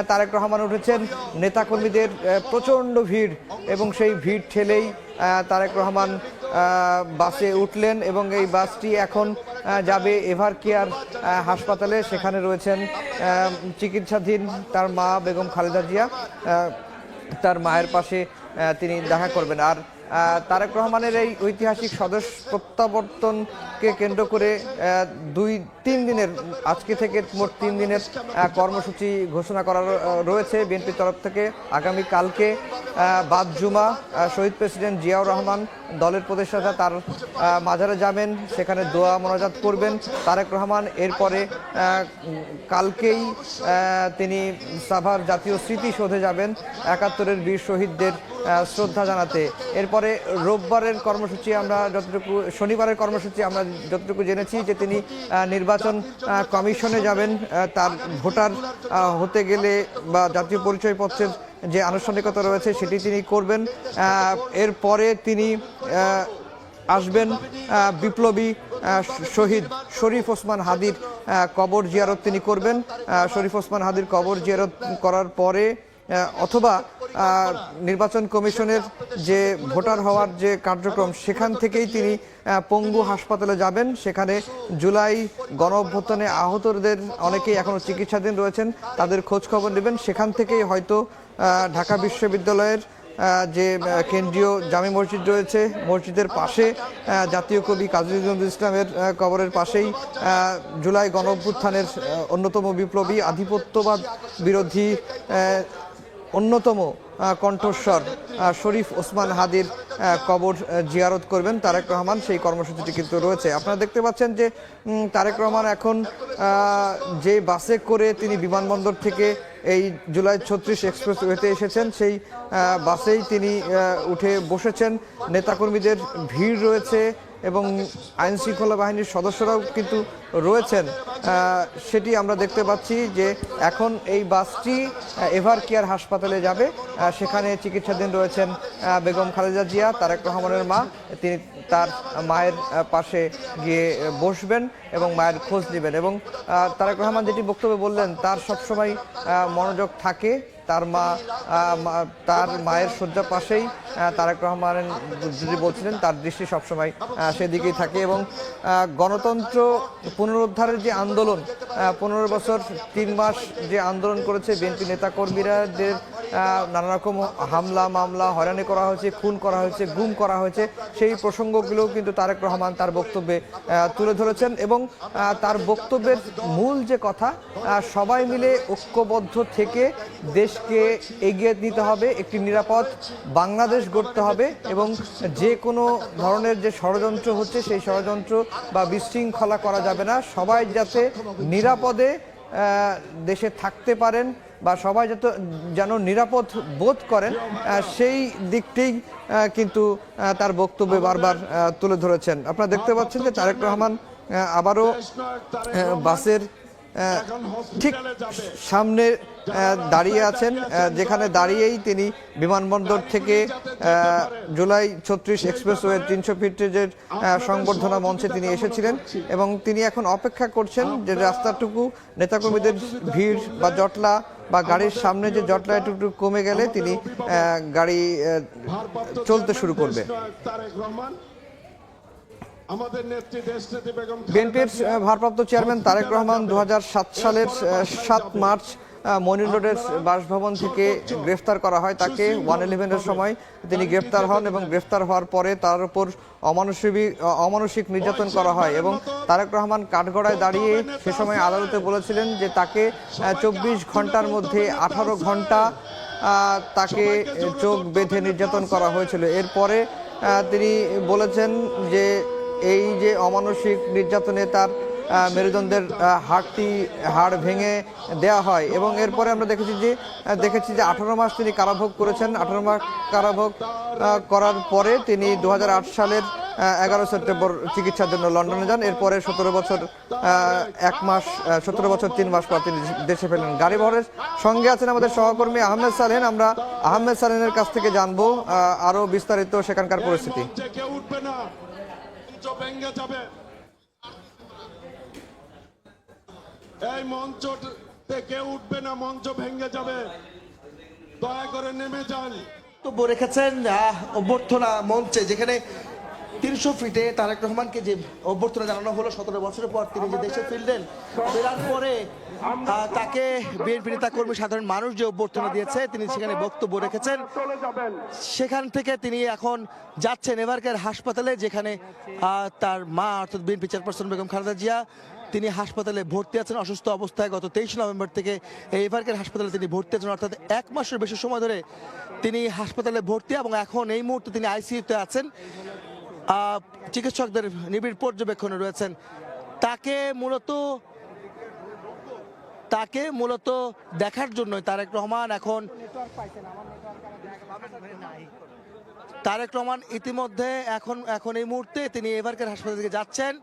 তারেক রহমান উঠেছেন। নেতাকর্মীদের প্রচণ্ড ভিড়, এবং সেই ভিড় ঠেলেই তারেক রহমান বাসে উঠলেন এবং এই বাসটি এখন যাবে এভার কেয়ার হাসপাতালে। সেখানে রয়েছেন চিকিৎসাধীন তার মা বেগম খালেদা জিয়া, তার মায়ের পাশে তিনি দেখা করবেন। আর তারেক রহমানের এই ঐতিহাসিক স্বদেশ প্রত্যাবর্তনকে কেন্দ্র করে 2-3 দিনের, আজকে থেকে মোট 3 দিনের কর্মসূচি ঘোষণা করা রয়েছে বিএনপির তরফ থেকে। আগামী কালকে বাদ জুমা শহীদ প্রেসিডেন্ট জিয়াউর রহমান দলের প্রতিষ্ঠাতা তার মাজারে যাবেন, সেখানে দোয়া মোনাজাত করবেন তারেক রহমান। এরপরে কালকেই তিনি সাভার জাতীয় স্মৃতিসৌধে যাবেন 71-এর বীর শহীদদের শ্রদ্ধা জানাতে। এরপরে এরপরে রোববারের কর্মসূচি আমরা যতটুকু, শনিবারের কর্মসূচি আমরা যতটুকু জেনেছি যে তিনি নির্বাচন কমিশনে যাবেন, তার ভোটার হতে গেলে বা জাতীয় পরিচয়পত্রের যে আনুষ্ঠানিকতা রয়েছে সেটি তিনি করবেন। এরপরে তিনি আসবেন বিপ্লবী শহীদ শরীফ ওসমান হাদির কবর জিয়ারত তিনি করবেন। শরীফ ওসমান হাদির কবর জিয়ারত করার পরে অথবা নির্বাচন কমিশনের যে ভোটার হওয়ার যে কার্যক্রম সেখান থেকেই তিনি পঙ্গু হাসপাতালে যাবেন। সেখানে জুলাই গণ অভ্যুত্থানে আহতদের অনেকেই এখনও চিকিৎসাধীন রয়েছেন, তাদের খোঁজ খবর নেবেন। সেখান থেকেই হয়তো ঢাকা বিশ্ববিদ্যালয়ের যে কেন্দ্রীয় জামে মসজিদ রয়েছে, মসজিদের পাশে জাতীয় কবি কাজী নজরুল ইসলামের কবরের পাশেই জুলাই গণ অভ্যুত্থানের অন্যতম বিপ্লবী, আধিপত্যবাদ বিরোধী অন্যতম কণ্ঠস্বর শরীফ ওসমান হাদির কবর জিয়ারত করবেন তারেক রহমান। সেই কর্মসূচিটি কিন্তু রয়েছে। আপনারা দেখতে পাচ্ছেন যে তারেক রহমান এখন যে বাসে করে তিনি বিমানবন্দর থেকে এই জুলাই 36 এক্সপ্রেসওয়েতে এসেছেন, সেই বাসেই তিনি উঠে বসেছেন। নেতাকর্মীদের ভিড় রয়েছে এবং আইন শৃঙ্খলা বাহিনীর সদস্যরাও কিন্তু রয়েছেন। সেটি আমরা দেখতে পাচ্ছি যে এখন এই বাসটি এভার কেয়ার হাসপাতালে যাবে। সেখানে চিকিৎসাধীন রয়েছেন বেগম খালেদা জিয়া, তারেক রহমানের মা। তিনি তার মায়ের পাশে গিয়ে বসবেন এবং মায়ের খোঁজ নেবেন। এবং তারেক রহমান যেটি বক্তব্যে বললেন, তার সবসময় মনোযোগ থাকে তার তার মায়ের শয্যা পাশেই তারেক রহমান যদি বলছিলেন, তার দৃষ্টি সবসময় সেদিকেই থাকে। এবং গণতন্ত্র পুনরুদ্ধারের যে আন্দোলন, 15 বছর 3 মাস যে আন্দোলন করেছে বিএনপি নেতাকর্মীরা, যে নানা রকম হামলা মামলা, হয়রানি করা হয়েছে, খুন করা হয়েছে, গুম করা হয়েছে, সেই প্রসঙ্গগুলোও কিন্তু তারেক রহমান তার বক্তব্যে তুলে ধরেছেন। এবং তার বক্তব্যের মূল যে কথা, সবাই মিলে ঐক্যবদ্ধ থেকে দেশকে এগিয়ে নিতে হবে, একটি নিরাপদ বাংলাদেশ গড়তে হবে এবং যে কোনো ধরনের যে ষড়যন্ত্র হচ্ছে সেই ষড়যন্ত্র বা বিশৃঙ্খলা করা যাবে না। সবাই যাতে নিরাপদে দেশে থাকতে পারেন বা সবাই যেন নিরাপদ বোধ করেন, সেই দিকটি কিন্তু তার বক্তব্যে বারবার তুলে ধরেছেন। আপনারা দেখতে পাচ্ছেন যে তারেক রহমান আবারও বাসের ঠিক সামনে দাঁড়িয়ে আছেন, যেখানে দাঁড়িয়েই তিনি বিমানবন্দর থেকে জুলাই 36 এক্সপ্রেসওয়ে 300 ফিটের সংবর্ধনা মঞ্চে তিনি এসেছিলেন এবং তিনি এখন অপেক্ষা করছেন যে রাস্তাটুকু নেতাকর্মীদের ভিড় বা জটলা বা গাড়ির সামনে যে জটলা একটু কমে গেলে তিনি গাড়ি চলতে শুরু করবে। বিএনপির ভারপ্রাপ্ত চেয়ারম্যান তারেক রহমান 2007 সালের 7 মার্চ মনির রোডের বাসভবন থেকে গ্রেফতার করা হয় তাকে। 111-এর সময় তিনি গ্রেফতার হন এবং গ্রেফতার হওয়ার পরে তার উপর অমানসিক নির্যাতন করা হয় এবং তারেক রহমান কাঠগড়ায় দাঁড়িয়ে সে সময় আদালতে বলেছিলেন যে তাকে 24 ঘন্টার মধ্যে 18 ঘন্টা তাকে চোখ বেঁধে নির্যাতন করা হয়েছিল। এরপরে তিনি বলেছেন যে এই যে অমানসিক নির্যাতনে তার মেরুদণ্ডের হাড় ভেঙে দেওয়া হয় এবং এরপরে আমরা দেখেছি যে 18 মাস তিনি কারাভোগ করেছেন। 18 মাস কারাভোগ করার পরে তিনি 2008 সালের 11 সেপ্টেম্বর চিকিৎসার জন্য লন্ডনে যান। এরপরে 17 বছর 3 মাস পর তিনি দেশে ফেলেন। গাড়িবহরের সঙ্গে আছেন আমাদের সহকর্মী আহমেদ সালেন। আমরা আহমেদ সালেনের কাছ থেকে জানবো আরো বিস্তারিত সেখানকার পরিস্থিতি। এই মঞ্চ থেকে উঠবে না, মঞ্চ ভেঙে যাবে, দয়া করে নেমে যান। বক্তব্য রেখেছেন অভ্যর্থনা মঞ্চে, যেখানে 300 ফিটে তারেক রহমানকে যে অভ্যর্থনা জানানো হলো 17 বছরের পর তিনি যে দেশে ফিরলেন, ফেরার পরে তাকে বিএনপি নেতা কর্মী সাধারণ মানুষ যে অভ্যর্থনা দিয়েছে তিনি সেখানে বক্তব্য রেখেছেন। সেখান থেকে তিনি এখন যাচ্ছেন এভারকেয়ার হাসপাতালে, যেখানে তার মা অর্থাৎ বিএনপি চেয়ারপারসন বেগম খালেদা জিয়া তিনি হাসপাতালে ভর্তি আছেন অসুস্থ অবস্থায়। গত 23 নভেম্বর থেকে এই এভারকেয়ার হাসপাতালে তিনি ভর্তি আছেন, অর্থাৎ 1 মাসের বেশি সময় ধরে তিনি হাসপাতালে ভর্তি এবং এখন এই মুহূর্তে তিনি আইসিইউতে আছেন। চিকিৎসকদের নিবিড় পর্যবেক্ষণে রয়েছেন। তাকে মূলত দেখার জন্য তারেক রহমান এখন তারেক রহমান ইতিমধ্যে এখন এই মুহূর্তে তিনি এভারকেয়ার হাসপাতাল থেকে যাচ্ছেন।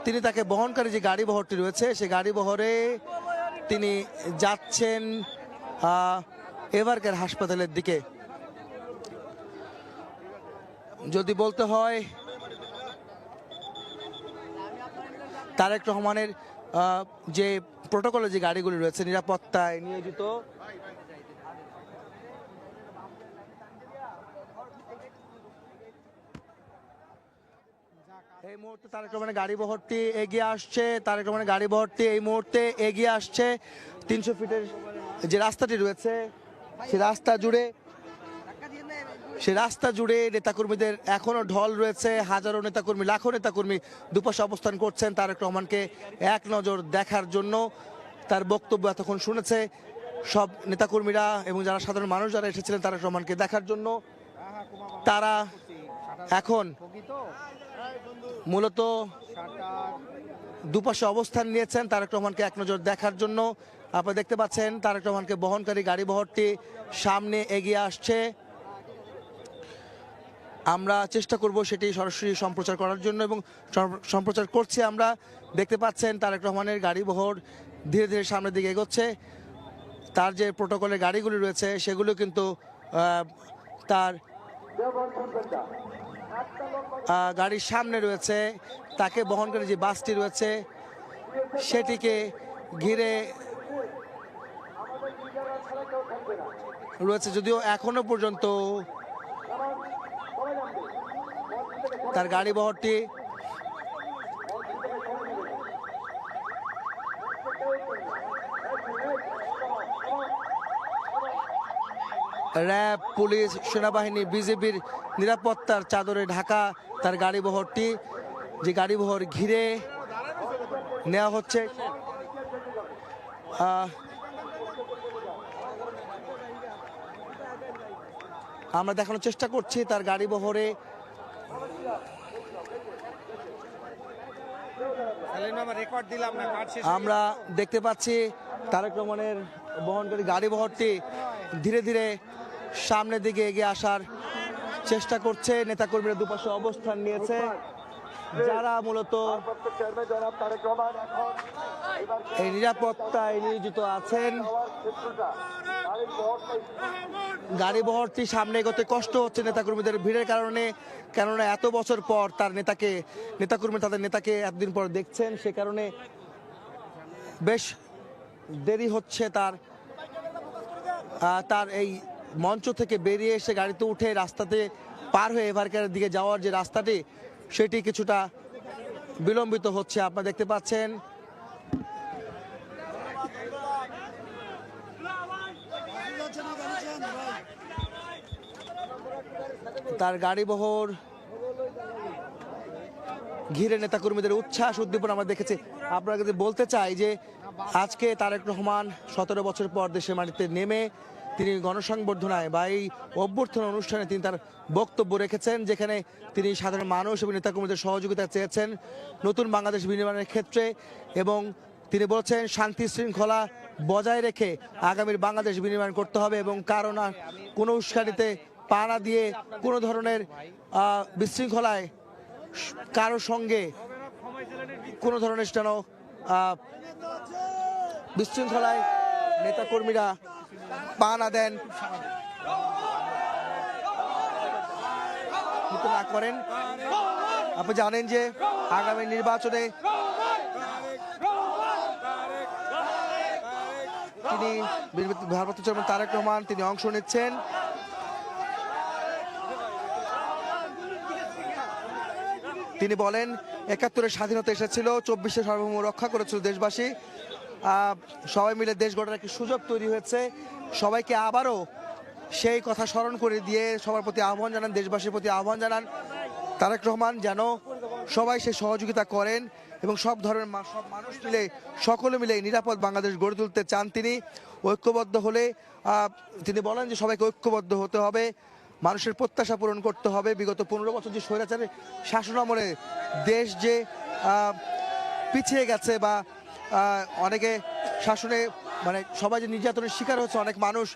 তিনি তাকে বহনকারী যে গাড়ি বহরটি রয়েছে সেই গাড়ি বহরে তিনি যাচ্ছেন এভারকেয়ার হাসপাতালের দিকে। যদি বলতে হয় তারেক রহমানের যে প্রোটোকলে যে গাড়িগুলি রয়েছে নিরাপত্তায় নিয়োজিত, এই মুহূর্তে তারেক রহমানের গাড়ি বহরটি এগিয়ে আসছে। তারেক রহমানের গাড়ি বহরটি এই মুহূর্তে এগিয়ে আসছে 300 ফিটের যে রাস্তাটি রয়েছে সে রাস্তা জুড়ে নেতাকর্মীদের এখনো ঢল রয়েছে। হাজারো নেতাকর্মী, লাখো নেতাকর্মী দুপাশে অবস্থান করছেন তারেক রহমানকে এক নজর দেখার জন্য। তার বক্তব্য এতক্ষণ শুনেছে সব নেতাকর্মীরা এবং যারা সাধারণ মানুষ যারা এসেছিলেন তারেক রহমানকে দেখার জন্য, তারা এখন মূলত দুপাশে অবস্থান নিয়েছেন তারেক রহমানকে এক নজর দেখার জন্য। আপনারা দেখতে পাচ্ছেন তারেক রহমানকে বহনকারী গাড়ি বহরটি সামনে এগিয়ে আসছে। আমরা চেষ্টা করব সেটি সরাসরি সম্প্রচার করার জন্য এবং সম্প্রচার করছি। আমরা দেখতে পাচ্ছেন তারেক রহমানের গাড়ি বহর ধীরে ধীরে সামনের দিকে এগোচ্ছে। তার যে প্রোটোকলের গাড়িগুলি রয়েছে সেগুলো কিন্তু তার গাড়ির সামনে রয়েছে। তাকে বহনকারী যে বাসটি রয়েছে সেটিকে ঘিরে রয়েছে, যদিও এখনো পর্যন্ত তার গাড়ি বহরটি র্যাব, পুলিশ, সেনাবাহিনী, বিজেপির নিরাপত্তার চাদরে ঢাকা তার গাড়ি বহরটি, যে গাড়ি বহর ঘিরে নেওয়া হচ্ছে। আমরা দেখানোর চেষ্টা করছি তার গাড়ি বহরে আমরা দেখতে পাচ্ছি তারেক রহমানের বহনকারী গাড়ি বহরটি ধীরে ধীরে সামনের দিকে এগিয়ে আসার চেষ্টা করছে। নেতাকর্মীরা দুপাশে অবস্থান নিয়েছে, যারা মূলত এই নিরাপত্তায় নিয়োজিত আছেন। গাড়ি বহরটি সামনে এগোতে কষ্ট হচ্ছে নেতাকর্মীদের ভিড়ের কারণে, কেননা এত বছর পর তার নেতাকর্মী তাদের নেতাকে এতদিন পর দেখছেন, সে কারণে বেশ দেরি হচ্ছে তার এই মঞ্চ থেকে বেরিয়ে এসে গাড়িতে উঠে রাস্তাতে পার হয়ে এভারকেয়ারের দিকে যাওয়ার যে রাস্তাটি সেটি কিছুটা বিলম্বিত হচ্ছে। আপনারা দেখতে পাচ্ছেন তার গাড়ি বহর ঘিরে নেতাকর্মীদের উচ্ছ্বাস উদ্দীপনা আমরা দেখেছি। আপনাকে বলতে চাই যে আজকে তারেক রহমান 17 বছর পর দেশের মাটিতে নেমে তিনি গণসংবর্ধনায় বা এই অভ্যর্থনা অনুষ্ঠানে তিনি তার বক্তব্য রেখেছেন, যেখানে তিনি সাধারণ মানুষ এবং নেতাকর্মীদের সহযোগিতা চেয়েছেন নতুন বাংলাদেশ বিনির্মাণের ক্ষেত্রে, এবং তিনি বলছেন শান্তি শৃঙ্খলা বজায় রেখে আগামীর বাংলাদেশ বিনির্মাণ করতে হবে এবং কারণ কোনো উস্কানিতে পা না দিয়ে কোনো ধরনের বিশৃঙ্খলায় কারো সঙ্গে কোনো ধরনের যেন বিশৃঙ্খলায় নেতাকর্মীরা পা না দেন, না করেন। আপনি জানেন যে আগামী নির্বাচনে তিনি ভারপ্রাপ্ত চেয়ারম্যান তারেক রহমান তিনি অংশ নিচ্ছেন। তিনি বলেন ৭১-এর স্বাধীনতা এসেছিল, ২৪-এ সার্বভৌম রক্ষা করেছিল দেশবাসী, সবাই মিলে দেশ গড়ার একটি সুযোগ তৈরি হয়েছে। সবাইকে আবারও সেই কথা স্মরণ করে দিয়ে সবার প্রতি আহ্বান জানান, দেশবাসীর প্রতি আহ্বান জানান তারেক রহমান যেন সবাই সে সহযোগিতা করেন এবং সব ধরনের সব মানুষ মিলে সকলে মিলে নিরাপদ বাংলাদেশ গড়ে তুলতে চান তিনি। ঐক্যবদ্ধ হলে তিনি বলেন যে সবাইকে ঐক্যবদ্ধ হতে হবে, মানুষের প্রত্যাশা পূরণ করতে হবে। বিগত 15 বছর যে স্বৈরাচারের শাসন আমলে দেশ যে পিছিয়ে গেছে বা অনেকে শাসনে মানে সবাই যে নির্যাতনের শিকার হচ্ছে অনেক মানুষ,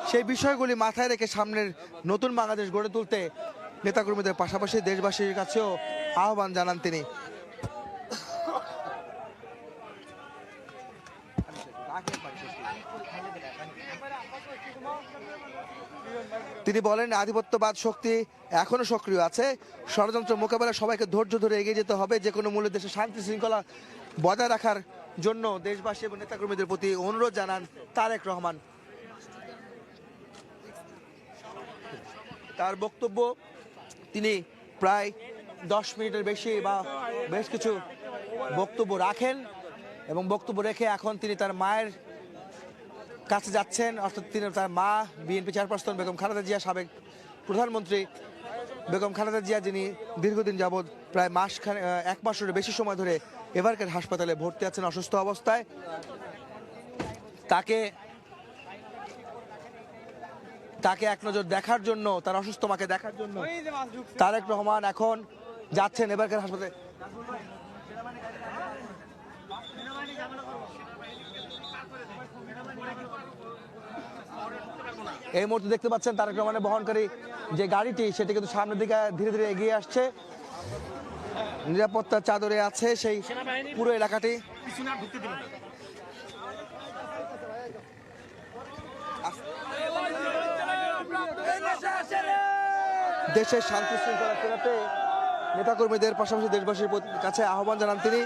সেই বিষয়গুলি মাথায় রেখে সামনের নতুন বাংলাদেশ গড়ে তুলতে নেতাকর্মীদের পাশাপাশি দেশবাসীর কাছেও আহ্বান জানান তিনি। তিনি বলেন আধিপত্যবাদ শক্তি এখনো সক্রিয় আছে, ষড়যন্ত্র মোকাবেলা সবাইকে ধৈর্য ধরে এগিয়ে যেতে হবে। যে কোনো মূল্যে দেশে শান্তি শৃঙ্খলা বজায় রাখার জন্য দেশবাসী এবং নেতাকর্মীদের প্রতি অনুরোধ জানান তারেক রহমান। তার বক্তব্য তিনি প্রায় 10 মিনিটের বেশি বা বেশ কিছু বক্তব্য রাখেন এবং বক্তব্য রেখে এখন তিনি তার মায়ের কাছে যাচ্ছেন, অর্থাৎ তিনি তার মা বিএনপি চেয়ারপারসন বেগম খালেদা জিয়া, সাবেক প্রধানমন্ত্রী বেগম খালেদা জিয়া, যিনি দীর্ঘদিন যাবৎ প্রায় এক মাসের বেশি সময় ধরে এভারকেয়ার হাসপাতালে ভর্তি আছেন অসুস্থ অবস্থায়। তাকে এক নজর দেখার জন্য, তার অসুস্থ মাকে দেখার জন্য তারেক রহমান এখন যাচ্ছেন এভারকেয়ার হাসপাতালে। এই মুহূর্তে দেখতে পাচ্ছেন তারেক রহমানের বহনকারী যে গাড়িটি, সেটি কিন্তু সামনের দিকে ধীরে ধীরে এগিয়ে আসছে। নিরাপত্তার চাদরে আছে সেই পুরো এলাকাটি। দেশের শান্তি শৃঙ্খলা ফেরাতে নেতাকর্মীদের পাশাপাশি দেশবাসীর কাছে আহ্বান জানান তিনি।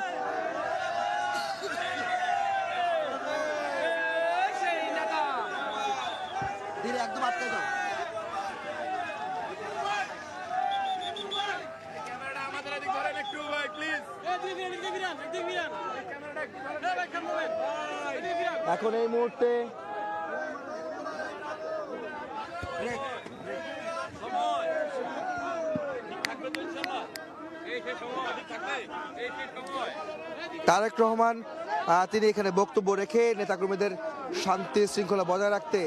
একদম আটকে যাও। এখন এই মুহূর্তে তারেক রহমান তিনি এখানে বক্তব্য রেখে নেতাকর্মীদের শান্তি শৃঙ্খলা বজায় রাখতে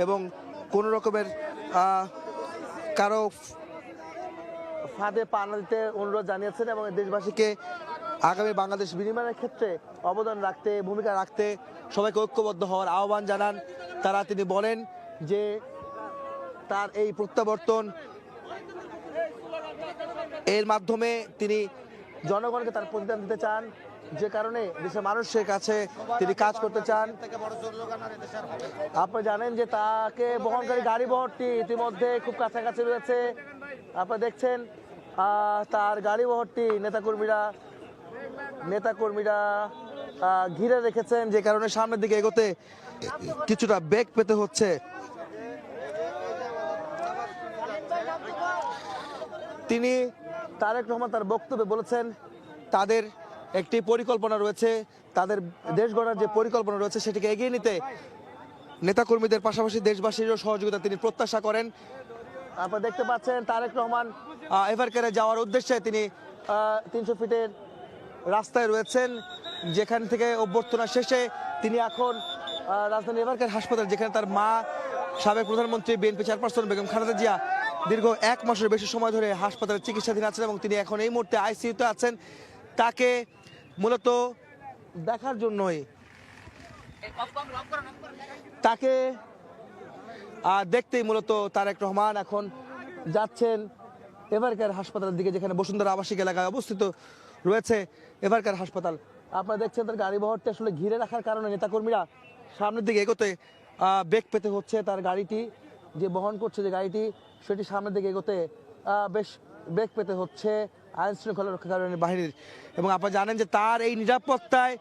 এবং কোন রকমের কারো ফাঁদে পা না দিতে অনুরোধ জানিয়েছেন এবং দেশবাসীকে আগামী বাংলাদেশ বিনির্মাণের ক্ষেত্রে অবদান রাখতে, ভূমিকা রাখতে সবাইকে ঐক্যবদ্ধ হওয়ার আহ্বান জানান তারা। তিনি বলেন যে তার এই প্রত্যাবর্তন এর মাধ্যমে তিনি জনগণকে তার প্রতিদান দিতে চান, যে কারণে দেশের মানুষের কাছে তিনি কাজ করতে চান। আপনারা জানেন যে তাকে বহনকারী গাড়ি বহরটি ইতিমধ্যে খুব কাছাকাছি রয়েছে। আপনারা দেখছেন তার গাড়ি বহরটি নেতাকর্মীরা ঘিরে রেখেছেন, যে কারণে সামনের দিকে এগোতে কিছুটা বেগ পেতে হচ্ছে। তিনি তারেক রহমান তার বক্তব্যে বলেছেন তাদের একটি পরিকল্পনা রয়েছে, তাদের দেশ গড়ার যে পরিকল্পনা রয়েছে সেটিকে এগিয়ে নিতে নেতাকর্মীদের পাশাপাশি দেশবাসীরও সহযোগিতা তিনি প্রত্যাশা করেন। আপনারা দেখতে পাচ্ছেন তারেক রহমান এভারকেয়ারে যাওয়ার উদ্দেশ্যে তিনি 300 ফিটের রাস্তায় রয়েছেন, যেখান থেকে অভ্যর্থনা শেষে তিনি এখন রাজধানী এভারকেয়ার হাসপাতাল, যেখানে তার মা সাবেক প্রধানমন্ত্রী বিএনপি চেয়ারপারসন বেগম খালেদা জিয়া দীর্ঘ 1 মাসের বেশি সময় ধরে হাসপাতালে চিকিৎসাধীন আছেন এবং তিনি এখন এই মুহূর্তে আইসিইউতে আছেন। তাকে মূলত দেখার জন্যই, তাকে দেখতেই মূলত তারেক রহমান এখন যাচ্ছেন এভারকেয়ার হাসপাতালের দিকে, যেখানে বসুন্ধরা আবাসিক এলাকায় অবস্থিত রয়েছে এভারকেয়ার হাসপাতাল। আপনারা দেখছেন তার গাড়ি বহরটি আসলে ঘিরে রাখার কারণে নেতাকর্মীরা সামনের দিকে এগোতে বেগ পেতে হচ্ছে। তার গাড়িটি যে বহন করছে যে গাড়িটি, সেটি সামনের দিকে এগোতে বেশ বেগ পেতে হচ্ছে আইন শৃঙ্খলা রক্ষাকারী বাহিনীর। এবং আপনারা জানেন যে তার এই নিরাপত্তায়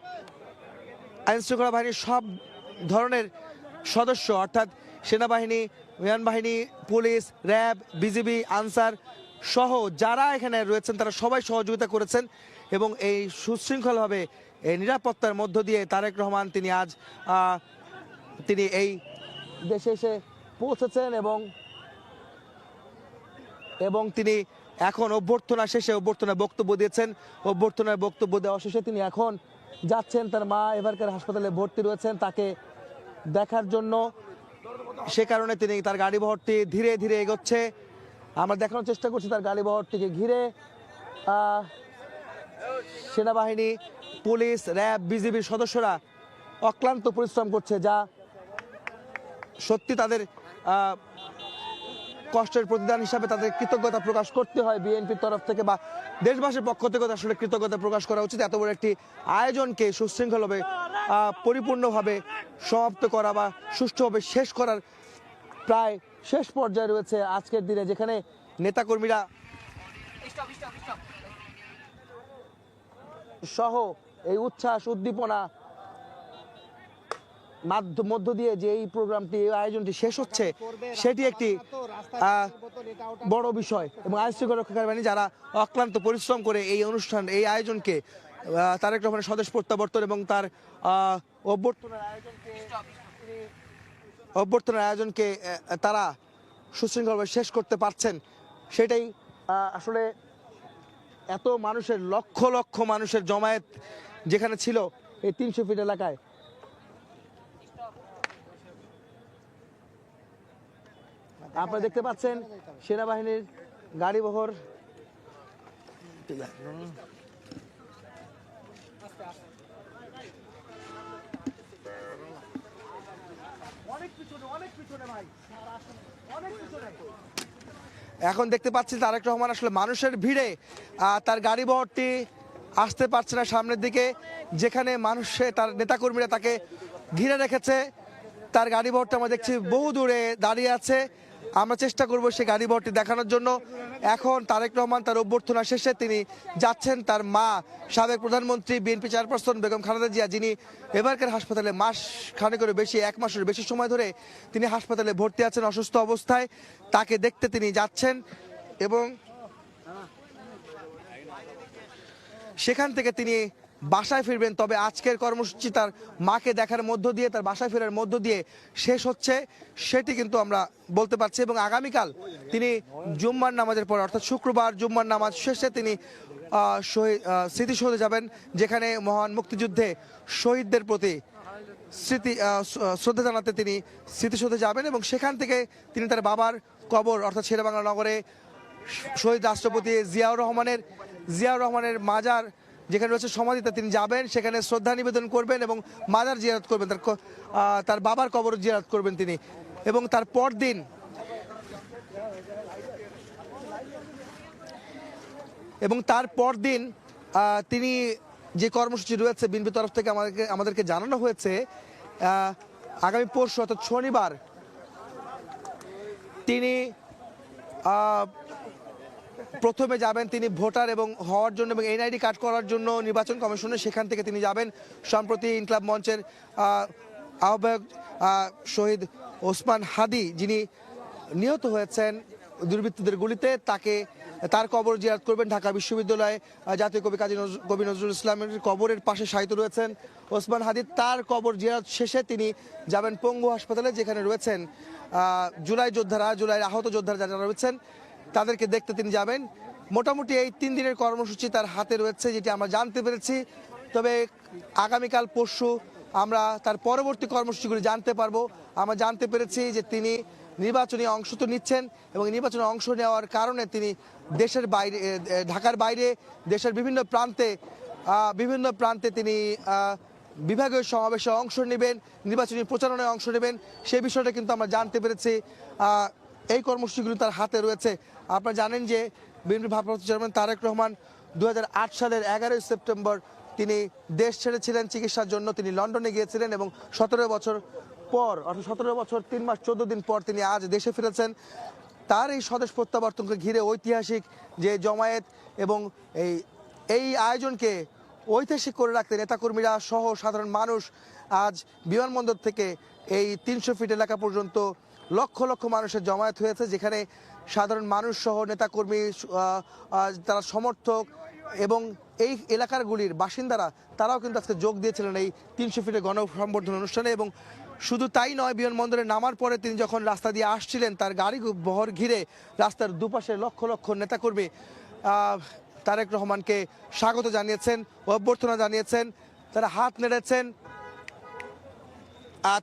আইন শৃঙ্খলা বাহিনীর সব ধরনের সদস্য, অর্থাৎ সেনাবাহিনী, বিমান বাহিনী, পুলিশ, র্যাব, বিজিবি, আনসার সহ যারা এখানে রয়েছেন তারা সবাই সহযোগিতা করেছেন এবং এই সুশৃঙ্খলভাবে এই নিরাপত্তার মধ্য দিয়ে তারেক রহমান তিনি এই দেশে এসে পৌঁছেছেন এবং তিনি এখন অভ্যর্থনা শেষে অভ্যর্থনায় বক্তব্য দিয়েছেন। অভ্যর্থনায় বক্তব্য দেওয়া শেষে তিনি এখন যাচ্ছেন, তার মা এভারকেয়ার হাসপাতালে ভর্তি রয়েছেন, তাকে দেখার জন্য, সে কারণে তিনি তার গাড়ি বহরটি ধীরে ধীরে এগোচ্ছে। আমরা দেখানোর চেষ্টা করছি তার গাড়ি বহরটিকে ঘিরে সেনাবাহিনী, পুলিশ, র্যাব, বিজিবির সদস্যরা অক্লান্ত পরিশ্রম করছে, যা সত্যি তাদের কষ্টের প্রতিদান হিসাবে তাদের কৃতজ্ঞতা প্রকাশ করতে হয় বিএনপির তরফ থেকে, বা দেশবাসীর পক্ষ থেকে আসলে কৃতজ্ঞতা প্রকাশ করা উচিত। এত বড় একটি আয়োজনকে সুশৃঙ্খলভাবে পরিপূর্ণভাবে সমাপ্ত করা বা সুষ্ঠুভাবে শেষ করার প্রায় শেষ পর্যায়ে রয়েছে আজকের দিনে, যেখানে নেতাকর্মীরা সহ এই উচ্ছ্বাস উদ্দীপনা মধ্য দিয়ে যে এই প্রোগ্রামটি, এই আয়োজনটি শেষ হচ্ছে, সেটি একটি বড় বিষয়। এবং আইন শৃঙ্খলা রক্ষাকারী বাহিনী যারা অক্লান্ত পরিশ্রম করে এই অনুষ্ঠান, এই আয়োজনকে, তারেক রহমানের স্বদেশ প্রত্যাবর্তন এবং তার অভ্যর্থনার আয়োজনকে তারা সুশৃঙ্খলভাবে শেষ করতে পারছেন, সেটাই আসলে এত মানুষের, লক্ষ লক্ষ মানুষের জমায়েত যেখানে ছিল এই 300 ফিট এলাকায়। আপনারা দেখতে পাচ্ছেন সেনাবাহিনীর গাড়ি বহর এখন দেখতে পাচ্ছি তারেক রহমান আসলে মানুষের ভিড়ে তার গাড়ি বহরটি আসতে পারছে না সামনের দিকে, যেখানে তার নেতাকর্মীরা তাকে ঘিরে রেখেছে। তার গাড়ি বহরটি আমরা দেখছি বহু দূরে দাঁড়িয়ে আছে। আমরা চেষ্টা করব সেই গাড়ি বহরটি দেখানোর জন্য। এখন তারেক রহমান তার অভ্যর্থনা শেষে তিনি যাচ্ছেন তার মা, সাবেক প্রধানমন্ত্রী, বিএনপি চেয়ারপারসন বেগম খালেদা জিয়া, যিনি এবারকার হাসপাতালে মাস খানেকেরও বেশি, 1 মাসের বেশি সময় ধরে তিনি হাসপাতালে ভর্তি আছেন অসুস্থ অবস্থায়। তাকে দেখতে তিনি যাচ্ছেন এবং সেখান থেকে তিনি বাসায় ফিরবেন। তবে আজকের কর্মসূচি তার মাকে দেখার মধ্য দিয়ে, তার বাসায় ফেরার মধ্য দিয়ে শেষ হচ্ছে, সেটি কিন্তু আমরা বলতে পারছি। এবং আগামীকাল তিনি জুম্মার নামাজের পর, অর্থাৎ শুক্রবার জুম্মার নামাজ শেষে তিনি স্মৃতিসৌধে যাবেন, যেখানে মহান মুক্তিযুদ্ধে শহীদদের প্রতি শ্রদ্ধা জানাতে তিনি স্মৃতিসৌধে যাবেন। এবং সেখান থেকে তিনি তার বাবার কবর, অর্থাৎ শেরেবাংলা নগরে শহীদ রাষ্ট্রপতি জিয়াউর রহমানের মাজার যেখানে রয়েছে সমাধিতে তিনি যাবেন, সেখানে শ্রদ্ধা নিবেদন করবেন এবং মাজার জিয়ারত করবেন, তার বাবার কবর জিয়ারত করবেন তিনি। এবং তার পরদিন তিনি যে কর্মসূচি রয়েছে বিএনপির তরফ থেকে আমাদেরকে জানানো হয়েছে, আগামী পরশু অর্থাৎ শনিবার তিনি প্রথমে যাবেন তিনি ভোটার এবং হওয়ার জন্য এবং এনআইডি কার্ড করার জন্য নির্বাচন কমিশনে। সেখান থেকে তিনি যাবেন সম্প্রতি ইনকলাব মঞ্চের আহ্বায়ক শহীদ ওসমান হাদি, যিনি নিহত হয়েছেন দুর্বৃত্তদের গুলিতে, তার কবর জিয়ারত করবেন। ঢাকা বিশ্ববিদ্যালয়ে জাতীয় কবি কবি নজরুল ইসলামের কবরের পাশে শায়িত রয়েছেন ওসমান হাদি। তার কবর জিয়ারত শেষে তিনি যাবেন পঙ্গু হাসপাতালে, যেখানে রয়েছেন জুলাইয়ের আহত যোদ্ধারা যারা রয়েছেন, তাদেরকে দেখতে তিনি যাবেন। মোটামুটি এই 3 দিনের কর্মসূচি তার হাতে রয়েছে, যেটি আমরা জানতে পেরেছি। তবে আগামীকাল পরশু আমরা তার পরবর্তী কর্মসূচিগুলি জানতে পারবো। আমরা জানতে পেরেছি যে তিনি নির্বাচনে অংশ তো নিচ্ছেন এবং নির্বাচনে অংশ নেওয়ার কারণে তিনি দেশের বাইরে, ঢাকার বাইরে দেশের বিভিন্ন প্রান্তে তিনি বিভাগীয় সমাবেশে অংশ নেবেন, নির্বাচনী প্রচারণায় অংশ নেবেন, সেই বিষয়টা কিন্তু আমরা জানতে পেরেছি। এই কর্মসূচিগুলো তার হাতে রয়েছে। আপনারা জানেন যে বিএনপি ভারপ্রাপ্ত চেয়ারম্যান তারেক রহমান 2008 সালের 11 সেপ্টেম্বর তিনি দেশ ছেড়েছিলেন চিকিৎসার জন্য। তিনি লন্ডনে গিয়েছিলেন এবং 17 বছর পর, অর্থাৎ 17 বছর 3 মাস 14 দিন পর তিনি আজ দেশে ফিরেছেন। তার এই স্বদেশ প্রত্যাবর্তনকে ঘিরে ঐতিহাসিক যে জমায়েত এবং এই আয়োজনকে ঐতিহাসিক করে রাখতে নেতাকর্মীরা সহ সাধারণ মানুষ আজ বিমানবন্দর থেকে এই 300 ফিট এলাকা পর্যন্ত লক্ষ লক্ষ মানুষের জমায়েত হয়েছে, যেখানে সাধারণ মানুষ সহ নেতাকর্মী, তারা সমর্থক এবং এই এলাকারগুলির বাসিন্দারা, তারাও কিন্তু আজকে যোগ দিয়েছিলেন এই 300 ফিটের গণসংবর্ধনা অনুষ্ঠানে। এবং শুধু তাই নয়, বিমানবন্দরে নামার পরে তিনি যখন রাস্তা দিয়ে আসছিলেন, তার গাড়ি বহর ঘিরে রাস্তার দুপাশে লক্ষ লক্ষ নেতাকর্মী তারেক রহমানকে স্বাগত জানিয়েছেন, অভ্যর্থনা জানিয়েছেন, তারা হাত নেড়েছেন,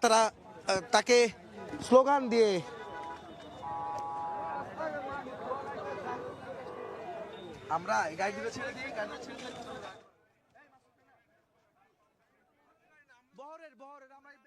তারা তাকে স্লোগান দিয়ে আমরা গাড়িগুলো ছেড়ে দিই, বহরের আমরা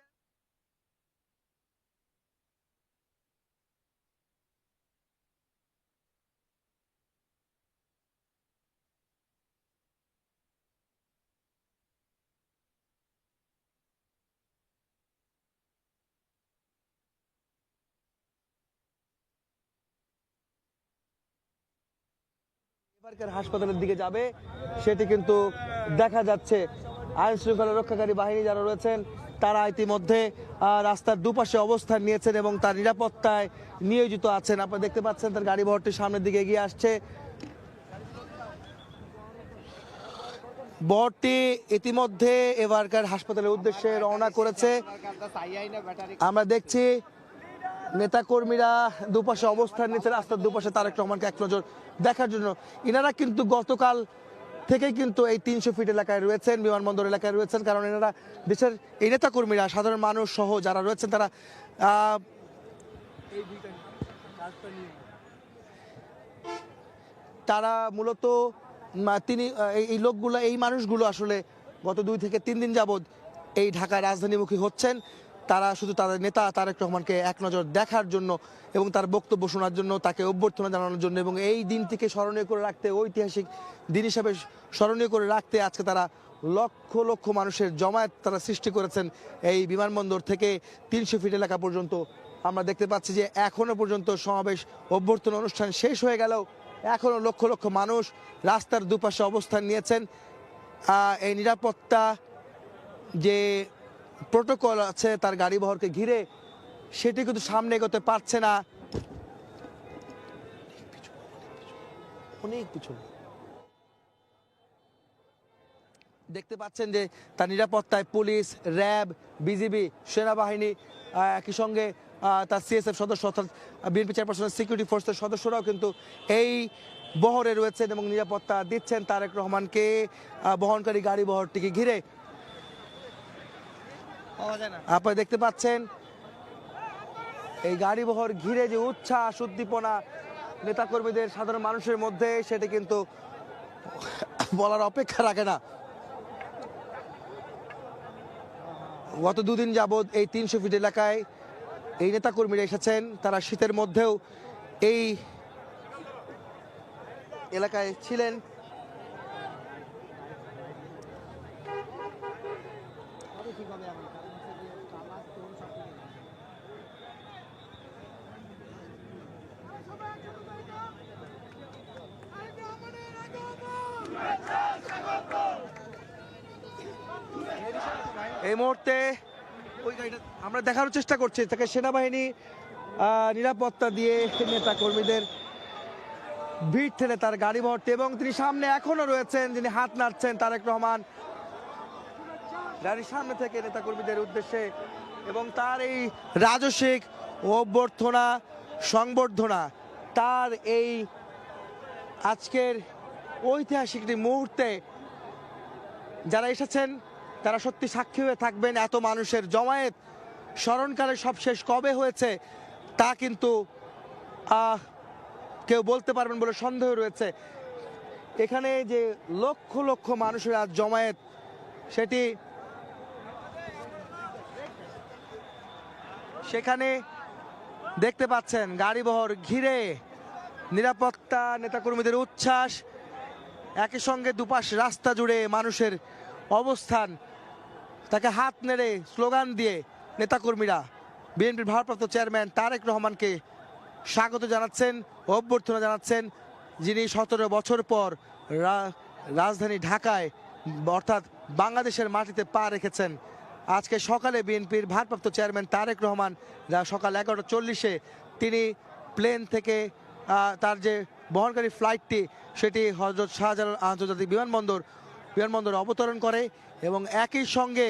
এবারকার হাসপাতালের দিকে যাবে, সেটি কিন্তু দেখা যাচ্ছে। আইন শৃঙ্খলা রক্ষাকারী বাহিনী যারা রয়েছেন তারা ইতিমধ্যে রাস্তার দুপাশে অবস্থান নিয়েছেন এবং তার নিরাপত্তায় নিয়োজিত আছেন। আপনারা দেখতে পাচ্ছেন তার গাড়ি বহরটি সামনের দিকে এগিয়ে আসছে। বহরটি ইতিমধ্যে এবারকার হাসপাতালের উদ্দেশ্যে রওনা করেছে। আমরা দেখছি নেতাকর্মীরা দুপাশে অবস্থান নিচ্ছে, রাস্তার দুপাশে তারেক রহমানকে এক নজর দেখার জন্য। ইনারা কিন্তু গতকাল থেকে কিন্তু এই 300 ফিট এলাকায় রয়েছেন, বিমানবন্দর এলাকায় রয়েছেন, কারণ এনারা দেশের এই নেতাকর্মীরা, সাধারণ মানুষ সহ যারা রয়েছেন তারা মূলত তিনি এই লোকগুলো, এই মানুষগুলো আসলে গত 2 থেকে 3 দিন যাবৎ এই ঢাকা রাজধানীমুখী হচ্ছেন। তারা শুধু তাদের নেতা তারেক রহমানকে এক নজর দেখার জন্য এবং তার বক্তব্য শোনার জন্য, তাকে অভ্যর্থনা জানানোর জন্য এবং এই দিনটিকে স্মরণীয় করে রাখতে, ঐতিহাসিক দিন হিসাবে স্মরণীয় করে রাখতে আজকে তারা লক্ষ লক্ষ মানুষের জমায়েত তারা সৃষ্টি করেছেন এই বিমানবন্দর থেকে 300 ফিট এলাকা পর্যন্ত। আমরা দেখতে পাচ্ছি যে এখনো পর্যন্ত সমাবেশ অভ্যর্থনা অনুষ্ঠান শেষ হয়ে গেলেও এখনো লক্ষ লক্ষ মানুষ রাস্তার দুপাশে অবস্থান নিয়েছেন। এই নিরাপত্তা যে প্রোটোকল আছে তার গাড়ি বহরকে ঘিরে, সেটি কিন্তু সামনে এগোতে পারছে না, অনেক কিছু। দেখতে পাচ্ছেন যে তার নিরাপত্তায় পুলিশ, র্যাব, বিজিবি, সেনাবাহিনী, একই সঙ্গে তার সিএসএফ সদস্য অর্থাৎ বিএনপি চেয়ারপারসনের সিকিউরিটি ফোর্সের সদস্যরাও কিন্তু এই বহরে রয়েছেন এবং নিরাপত্তা দিচ্ছেন তারেক রহমানকে বহনকারী গাড়ি বহরটিকে ঘিরে। আপনারা দেখতে পাচ্ছেন এই গাড়ি বহর ঘিরে যে উচ্ছ্বাস উদ্দীপনা নেতাকর্মীদের, সাধারণ মানুষের মধ্যে, সেটি কিন্তু বলার অপেক্ষা রাখে না। গত 2 দিন যাবৎ এই 300 ফিট এলাকায় এই নেতাকর্মীরা এসেছেন। তারা শীতের মধ্যেও এই এলাকায় ছিলেন। এই মুহূর্তে ওই গাড়িটা আমরা দেখানোর চেষ্টা করছি, তাকে সেনাবাহিনী নিরাপত্তা দিয়ে নেতা কর্মীদের ভিড় ঠেলে তার গাড়ি ভর্তি, এবং তিনি সামনে এখনো রয়েছেন, যিনি হাত নাড়ছেন তারেক রহমান গাড়ির সামনে থেকে নেতা কর্মীদের উদ্দেশ্যে, এবং তার এই রাজস্বিক অভ্যর্থনা সংবর্ধনা, তার এই আজকের ঐতিহাসিক মুহূর্তে যারা এসেছেন তারা সত্যি সাক্ষী হয়ে থাকবেন। এত মানুষের জমায়েত স্মরণকালে সব শেষ কবে হয়েছে তা কিন্তু কেউ বলতে পারবেন বলে সন্দেহ রয়েছে। এখানে যে লক্ষ লক্ষ মানুষের আজ জমায়েত, সেটি সেখানে দেখতে পাচ্ছেন গাড়ি বহর ঘিরে নিরাপত্তা, নেতাকর্মীদের উচ্ছ্বাস, একই সঙ্গে দুপাশ রাস্তা জুড়ে মানুষের অবস্থান, তাকে হাত নেড়ে স্লোগান দিয়ে নেতাকর্মীরা বিএনপির ভারপ্রাপ্ত চেয়ারম্যান তারেক রহমানকে স্বাগত জানাচ্ছেন, অভ্যর্থনা জানাচ্ছেন, যিনি 17 বছর পর রাজধানী ঢাকায় অর্থাৎ বাংলাদেশের মাটিতে পা রেখেছেন। আজকে সকালে বিএনপির ভারপ্রাপ্ত চেয়ারম্যান তারেক রহমান সকাল 11:40-এ তিনি প্লেন থেকে তার যে বহনকারী ফ্লাইটটি সেটি হযরত শাহজালাল আন্তর্জাতিক বিমানবন্দরে অবতরণ করে, এবং একই সঙ্গে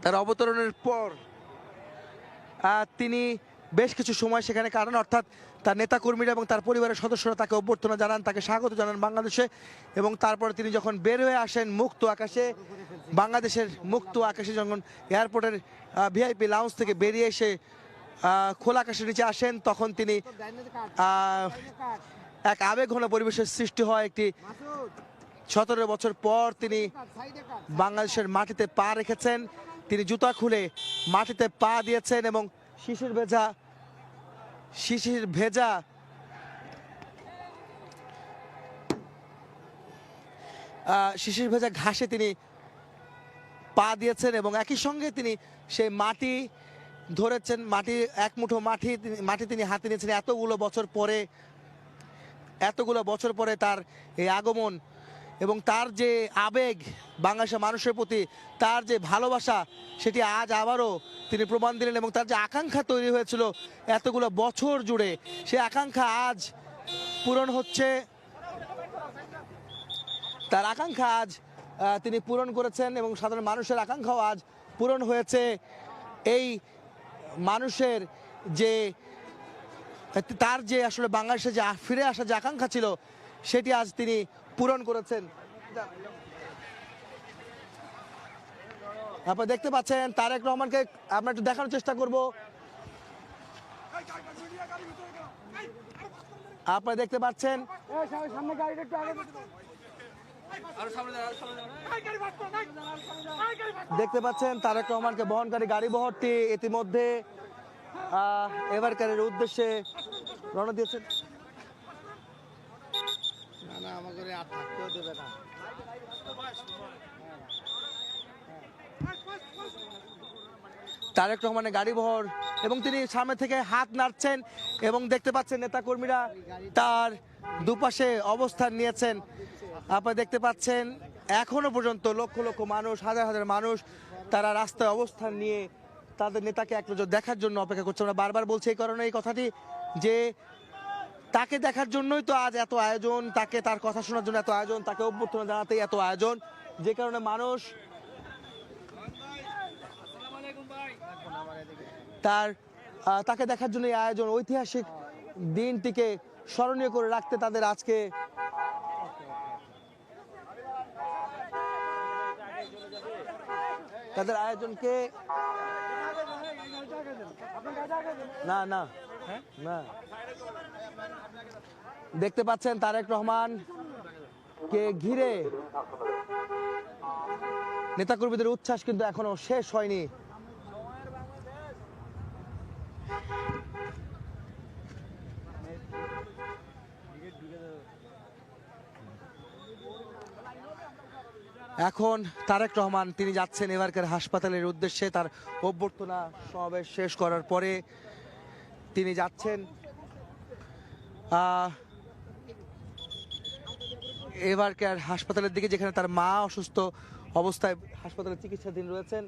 তার অবতরণের পর তিনি বেশ কিছু সময় সেখানে কাটান, অর্থাৎ তার নেতাকর্মীরা এবং তার পরিবারের সদস্যরা তাকে অভ্যর্থনা জানান, তাকে স্বাগত জানান বাংলাদেশে। এবং তারপরে তিনি যখন বের হয়ে আসেন মুক্ত আকাশে, বাংলাদেশের মুক্ত আকাশে, যখন এয়ারপোর্টের ভিআইপি লাউঞ্জ থেকে বেরিয়ে এসে খোলা আকাশের নিচে আসেন, তখন তিনি এক আবেগঘন পরিবেশের সৃষ্টি হয়। একটি 17 বছর পর তিনি বাংলাদেশের মাটিতে পা রেখেছেন। তিনি জুতা খুলে মাটিতে পা দিয়েছেন এবং শিশির ভেজা ঘাসে তিনি পা দিয়েছেন এবং একই সঙ্গে তিনি সেই মাটি ধরেছেন। এক মুঠো মাটি তিনি হাতে নিয়েছেন। এতগুলো বছর পরে তার এই আগমন এবং তার যে আবেগ বাংলাদেশের মানুষের প্রতি, তার যে ভালোবাসা, সেটি আজ আবারও তিনি প্রমাণ দিলেন। এবং তার যে আকাঙ্ক্ষা তৈরি হয়েছিল এতগুলো বছর জুড়ে, সে আকাঙ্ক্ষা আজ পূরণ হচ্ছে। তার আকাঙ্ক্ষা আজ তিনি পূরণ করেছেন এবং সাধারণ মানুষের আকাঙ্ক্ষাও আজ পূরণ হয়েছে। এই মানুষের যে তার যে আসলে বাংলাদেশে যে ফিরে আসার যে আকাঙ্ক্ষা ছিল, সেটি আজ তিনি পূরণ করেছেন। আপনারা দেখতে পাচ্ছেন তারেক রহমানকে আমরা একটু দেখানোর চেষ্টা করব। আপনারা দেখতে পাচ্ছেন তারেক রহমানকে বহনকারী গাড়ি বহরটি ইতিমধ্যে এবারকারের উদ্দেশ্যে রওনা দিয়েছেন। তারেক রহমানের গাড়ি বহর এবং তিনি সামনে থেকে হাত নাড়ছেন এবং দেখতে পাচ্ছেন নেতাকর্মীরা তার দুপাশে অবস্থান নিয়েছেন। আপনারা দেখতে পাচ্ছেন এখনো পর্যন্ত লক্ষ লক্ষ মানুষ, হাজার হাজার মানুষ তারা রাস্তায় অবস্থান নিয়ে তাদের নেতাকে এক নজর দেখার জন্য অপেক্ষা করছে। আমরা বারবার বলছি এই কারণে এই কথাটি যে তাকে দেখার জন্যই তো আজ এত আয়োজন, তাকে তার কথা শোনার জন্য এত আয়োজন, তাকে অভ্যর্থনা জানাতেই এত আয়োজন, যে কারণে মানুষ তাকে দেখার জন্য এই আয়োজন। ঐতিহাসিক দিনটিকে স্মরণীয় করে রাখতে তাদের আজকে তাদের আয়োজনকে না না না দেখতে পাচ্ছেন তারেক রহমান কে ঘিরে নেতাকর্মীদের উচ্ছ্বাস কিন্তু এখনো শেষ হয়নি। এখন তারেক রহমান তিনি যাচ্ছেন এবারকার হাসপাতালের উদ্দেশ্যে। তার অভ্যর্থনা সমাবেশ শেষ করার পরে তিনি যাচ্ছেন এবারকার হাসপাতালের দিকে, যেখানে তার মা অসুস্থ অবস্থায় হাসপাতালে চিকিৎসাধীন রয়েছেন।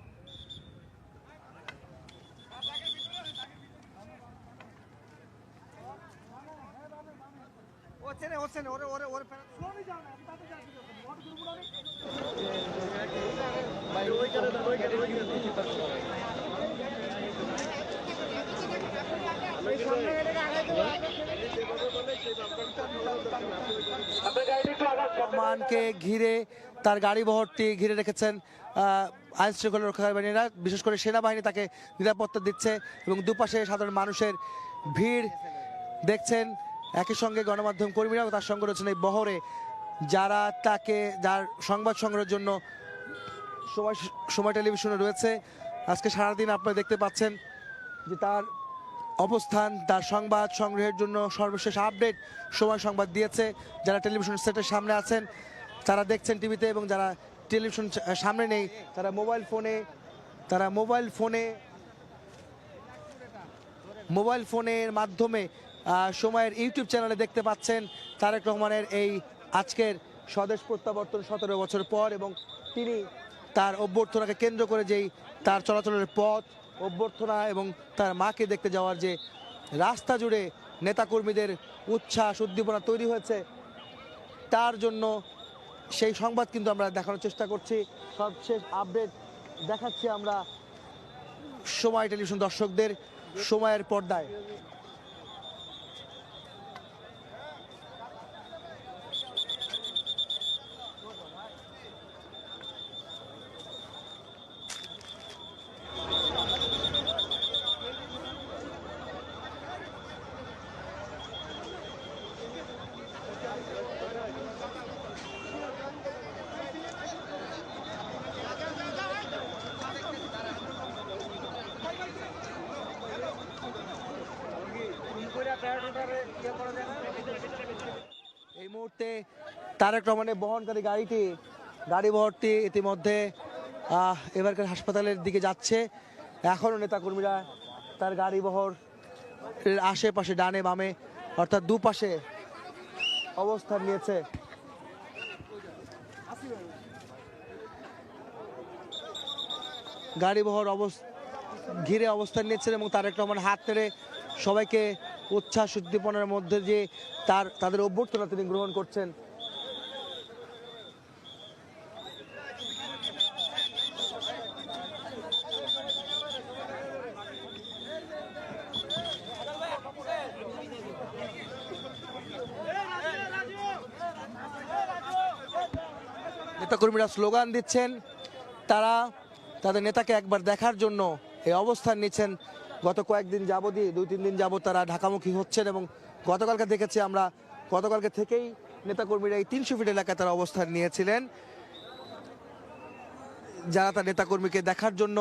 রহমানকে ঘিরে তার গাড়ি বহরটি ঘিরে রেখেছেন আইন শৃঙ্খলা রক্ষাকারী বাহিনীরা, বিশেষ করে সেনাবাহিনী তাকে নিরাপত্তা দিচ্ছে এবং দুপাশে সাধারণ মানুষের ভিড় দেখছেন। একই সঙ্গে গণমাধ্যম কর্মীরাও তার সঙ্গে রয়েছেন এই বহরে, যারা যার সংবাদ সংগ্রহের জন্য সময় টেলিভিশনে রয়েছে। আজকে সারাদিন আপনারা দেখতে পাচ্ছেন যে তার অবস্থান, তার সংবাদ সংগ্রহের জন্য সর্বশেষ আপডেট সময় সংবাদ দিয়েছে। যারা টেলিভিশন সেটের সামনে আছেন তারা দেখছেন টিভিতে, এবং যারা টেলিভিশন সামনে নেই তারা মোবাইল ফোনের মাধ্যমে সময়ের ইউটিউব চ্যানেলে দেখতে পাচ্ছেন তারেক রহমানের এই আজকের স্বদেশ প্রত্যাবর্তন 17 বছর পর। এবং তিনি তার অভ্যর্থনাকে কেন্দ্র করে যেই তার চলাচলের পথ, অভ্যর্থনা এবং তার মাকে দেখতে যাওয়ার যে রাস্তা জুড়ে নেতাকর্মীদের উচ্ছ্বাস উদ্দীপনা তৈরি হয়েছে, তার জন্য সেই সংবাদ কিন্তু আমরা দেখানোর চেষ্টা করছি। সবশেষ আপডেট দেখাচ্ছি আমরা সময় টেলিভিশন দর্শকদের। সময়ের পর্দায়। এই মুহূর্তে তারেক রহমানের বহনকারী গাড়ি বহরটি ইতিমধ্যে এবারকার হাসপাতালের দিকে যাচ্ছে। এখনও নেতাকর্মীরা তার গাড়ি বহর আশেপাশে ডানে বামে অর্থাৎ দুপাশে অবস্থান নিয়েছে। গাড়ি বহর ঘিরে অবস্থান নিয়েছেন এবং তারেক রহমান হাত নেড়ে সবাইকে উচ্ছ্বাস উদ্দীপনার মধ্যে যে তাদের অভ্যর্থনা তিনি গ্রহণ করছেন। নেতাকর্মীরা স্লোগান দিচ্ছেন, তারা তাদের নেতাকে একবার দেখার জন্য এই অবস্থান নিচ্ছেন। গত কয়েকদিন যাবতই 2-3 দিন যাবত তারা ঢাকামুখী হচ্ছেন এবং গতকালকে দেখেছি আমরা, গতকালকে থেকেই নেতাকর্মীরা এই 300 ফিট এলাকায় তারা অবস্থান নিয়েছিলেন, যারা তার নেতাকর্মীকে দেখার জন্য